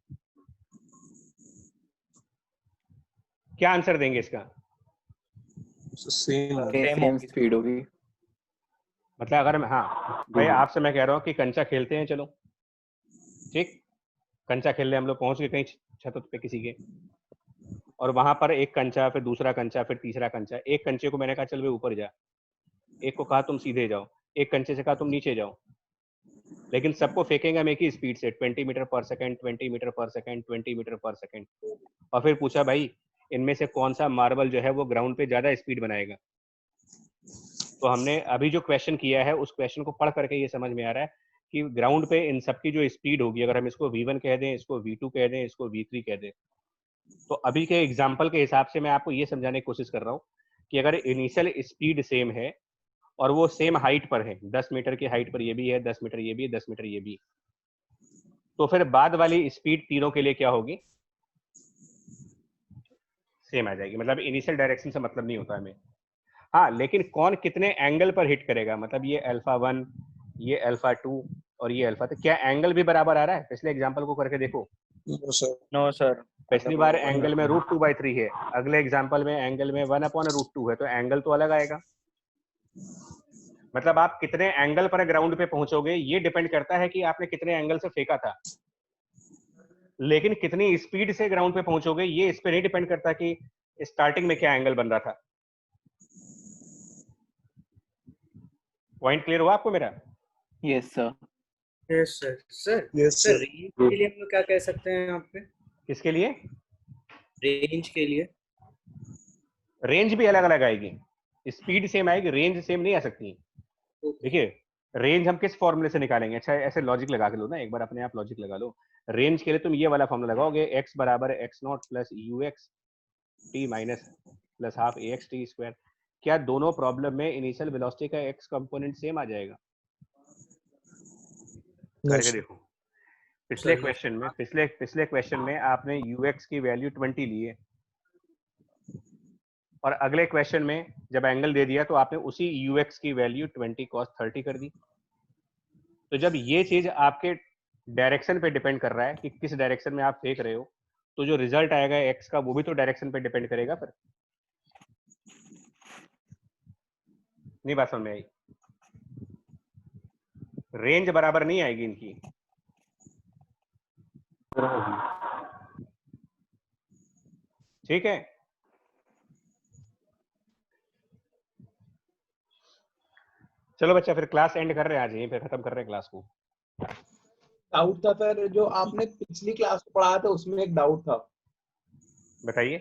क्या आंसर देंगे इसका? सेम स्पीड होगी। मतलब अगर हाँ भाई आपसे मैं कह रहा हूँ कि कंचा खेलते हैं, चलो ठीक, कंचा खेलने हम लोग पहुंच गए कहीं छत पे किसी के, और वहां पर एक कंचा, फिर दूसरा कंचा, फिर तीसरा कंचा। एक कंचे को मैंने कहा चल भाई ऊपर जा, एक को कहा तुम सीधे जाओ, एक कंचे से कहा तुम नीचे जाओ, लेकिन सबको फेंकेंगे हम एक ही स्पीड से, 20 metre per second, 20 metre per second, 20 metre per second. और फिर पूछा भाई इनमें से कौन सा मार्बल जो है वो ग्राउंड पे ज्यादा स्पीड बनाएगा। तो हमने अभी जो क्वेश्चन किया है उस क्वेश्चन को पढ़ करके ये समझ में आ रहा है कि ग्राउंड पे इन सबकी जो स्पीड होगी, अगर हम इसको v1 कह दें, इसको v2 कह दें, इसको v3 कह दें, तो अभी के एग्जाम्पल के हिसाब से मैं आपको ये समझाने की कोशिश कर रहा हूँ कि अगर इनिशियल स्पीड सेम है और वो सेम हाइट पर है, 10 मीटर की हाइट पर ये भी है, 10 मीटर ये भी है, 10 मीटर ये भी, तो फिर बाद वाली स्पीड तीनों के लिए क्या होगी? सेम आ जाएगी। मतलब इनिशियल डायरेक्शन से मतलब नहीं होता हमें। हाँ, लेकिन कौन कितने एंगल पर हिट करेगा, मतलब ये α1, ये α2 और ये अल्फा, तो क्या एंगल भी बराबर आ रहा है? पिछले एग्जांपल को करके देखो। No sir. पिछली बार एंगल में √2/3 है, अगले एग्जांपल में एंगल में 1/√2 है, तो एंगल तो अलग आएगा। मतलब आप कितने एंगल पर ग्राउंड पे पहुंचोगे ये डिपेंड करता है कि आपने कितने एंगल से फेंका था, लेकिन कितनी स्पीड से ग्राउंड पे पहुंचोगे ये इस पे नहीं डिपेंड करता कि स्टार्टिंग में क्या एंगल बन रहा था। पॉइंट क्लियर हुआ आपको मेरा? Yes sir. Yes sir. Sir range के लिए हम लोग क्या कह सकते हैं यहाँ पे? किसके लिए? रेंज के लिए रेंज भी अलग अलग आएगी, स्पीड सेम आएगी, रेंज सेम नहीं आ सकती। देखिए रेंज हम किस फॉर्मूले से निकालेंगे? अच्छा ऐसे लॉजिक लगा के लो ना, एक बार अपने आप लॉजिक लगा लो। रेंज के लिए तुम ये वाला फॉर्मूला लगाओगे, x बराबर x0 plus ux t minus plus half ax t square. क्या दोनों प्रॉब्लम में इनिशियल वेलोसिटी का x कंपोनेंट सेम आ जाएगा? करके देखो। पिछले क्वेश्चन में आपने ux की वैल्यू 20 ली है, और अगले क्वेश्चन में जब एंगल दे दिया तो आपने उसी ux की वैल्यू 20 cos 30 कर दी। तो जब ये चीज आपके डायरेक्शन पे डिपेंड कर रहा है कि किस डायरेक्शन में आप फेंक रहे हो, तो जो रिजल्ट आएगा x का वो भी तो डायरेक्शन पे डिपेंड करेगा। फिर नहीं बात समझ में आई? रेंज बराबर नहीं आएगी इनकी। ठीक है, चलो बच्चा फिर क्लास एंड कर रहे हैं, आज यहीं पे खत्म कर रहे हैं क्लास को। डाउट था सर, जो आपने पिछली क्लास में पढ़ाया था उसमें एक डाउट था। बताइए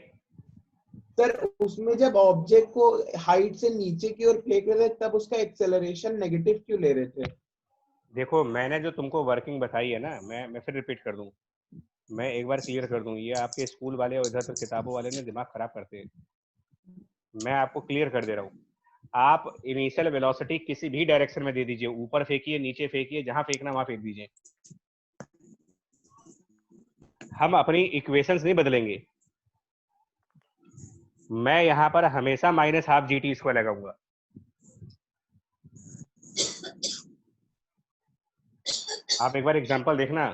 सर उसमें जब ऑब्जेक्ट को हाइट से नीचे की ओर फेंक रहे थे तब उसका एक्सेलरेशन नेगेटिव क्यों ले रहे थे? देखो मैंने जो तुमको वर्किंग बताई है ना, मैं फिर रिपीट कर दूं, मैं एक बार क्लियर कर दूं, ये आपके स्कूल वाले और इधर किताबों वाले ने दिमाग खराब करते हैं। मैं आपको क्लियर कर दे रहा हूँ, आप इनिशियल वेलोसिटी किसी भी डायरेक्शन में दे दीजिए, ऊपर फेंकिए, नीचे फेंकिए, जहां फेंकना वहां फेंक दीजिए, हम अपनी इक्वेशंस नहीं बदलेंगे। मैं यहां पर हमेशा -12 GT² लगाऊंगा। आप एक बार एग्जांपल देखना,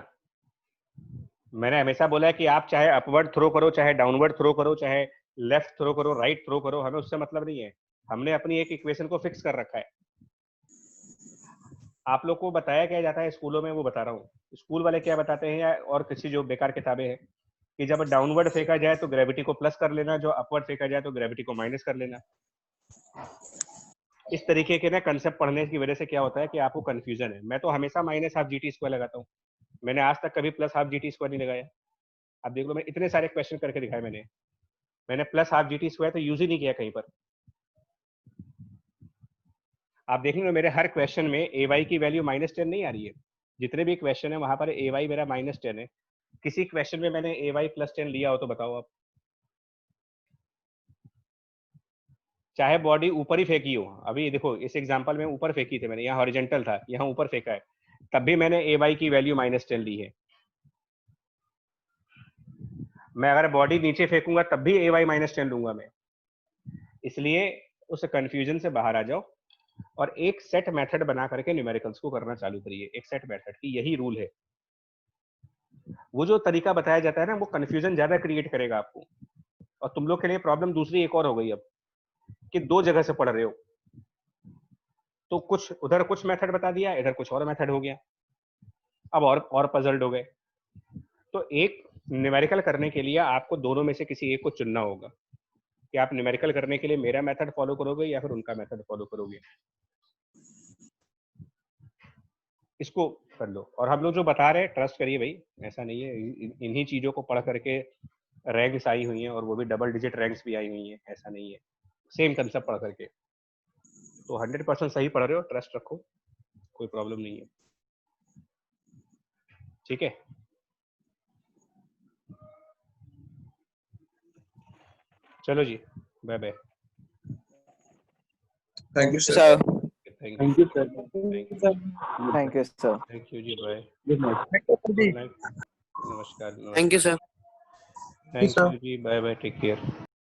मैंने हमेशा बोला है कि आप चाहे अपवर्ड थ्रो करो, चाहे डाउनवर्ड थ्रो करो, चाहे लेफ्ट थ्रो करो, राइट थ्रो करो, हमें उससे मतलब नहीं है। हमने अपनी एक इक्वेशन को फिक्स कर रखा है। आप लोग को बताया क्या जाता है स्कूलों में, वो बता रहा हूँ। स्कूल वाले क्या बताते हैं, या और किसी जो बेकार किताबें हैं, कि जब डाउनवर्ड फेंका जाए तो ग्रेविटी को प्लस कर लेना, जो अपवर्ड फेंका जाए तो ग्रेविटी को माइनस कर लेना। इस तरीके के ना कंसेप्ट पढ़ने की वजह से क्या होता है कि आपको कंफ्यूजन है। मैं तो हमेशा -12 GT² लगाता हूँ, मैंने आज तक कभी +12 GT² नहीं लगाया। आप देख लो, मैं इतने सारे क्वेश्चन करके दिखाए मैंने +12 GT² तो यूज ही नहीं किया कहीं पर। आप देखेंगे मेरे हर क्वेश्चन में ay की वैल्यू -10 नहीं आ रही है। जितने भी क्वेश्चन है वहां पर ay मेरा -10 है। किसी क्वेश्चन में मैंने ay +10 लिया हो तो बताओ आप। चाहे बॉडी ऊपर ही फेंकी हो, अभी देखो इस एग्जांपल में ऊपर फेंकी थी मैंने, यहाँ हॉरिजॉन्टल था, यहाँ ऊपर फेंका है, तब भी मैंने ay की वैल्यू -10 ली है। मैं अगर बॉडी नीचे फेंकूंगा तब भी ay -10 लूंगा मैं। इसलिए उस कंफ्यूजन से बाहर आ जाओ और एक सेट मेथड बना करके न्यूमेरिकल्स को करना चालू करिए। एक सेट मेथड की यही रूल है। वो जो तरीका बताया जाता है ना, वो कंफ्यूजन ज्यादा क्रिएट करेगा आपको। और तुम लोग के लिए प्रॉब्लम दूसरी एक और हो गई अब, कि दो जगह से पढ़ रहे हो, तो कुछ उधर कुछ मेथड बता दिया, इधर कुछ और मेथड हो गया, अब और पजल्ड हो गए। तो एक न्यूमेरिकल करने के लिए आपको दोनों में से किसी एक को चुनना होगा कि आप न्यूमेरिकल करने के लिए मेरा मेथड फॉलो करोगे या फिर उनका मेथड फॉलो करोगे। इसको कर लो। और हम लोग जो बता रहे हैं ट्रस्ट करिए भाई, ऐसा नहीं है इन्हीं चीजों को पढ़ करके रैंक्स आई हुई हैं, और वो भी डबल डिजिट रैंक्स भी आई हुई हैं, ऐसा नहीं है। सेम कंसेप्ट पढ़ करके तो 100% सही पढ़ रहे हो, ट्रस्ट रखो, कोई प्रॉब्लम नहीं है। ठीक है, चलो जी, bye bye. Thank you sir. Sir thank you sir. Thank you sir. Thank you जी, बाय। Good night. नमस्कार। Thank you, sir. Thank you जी, बाय बाय, टेक केयर।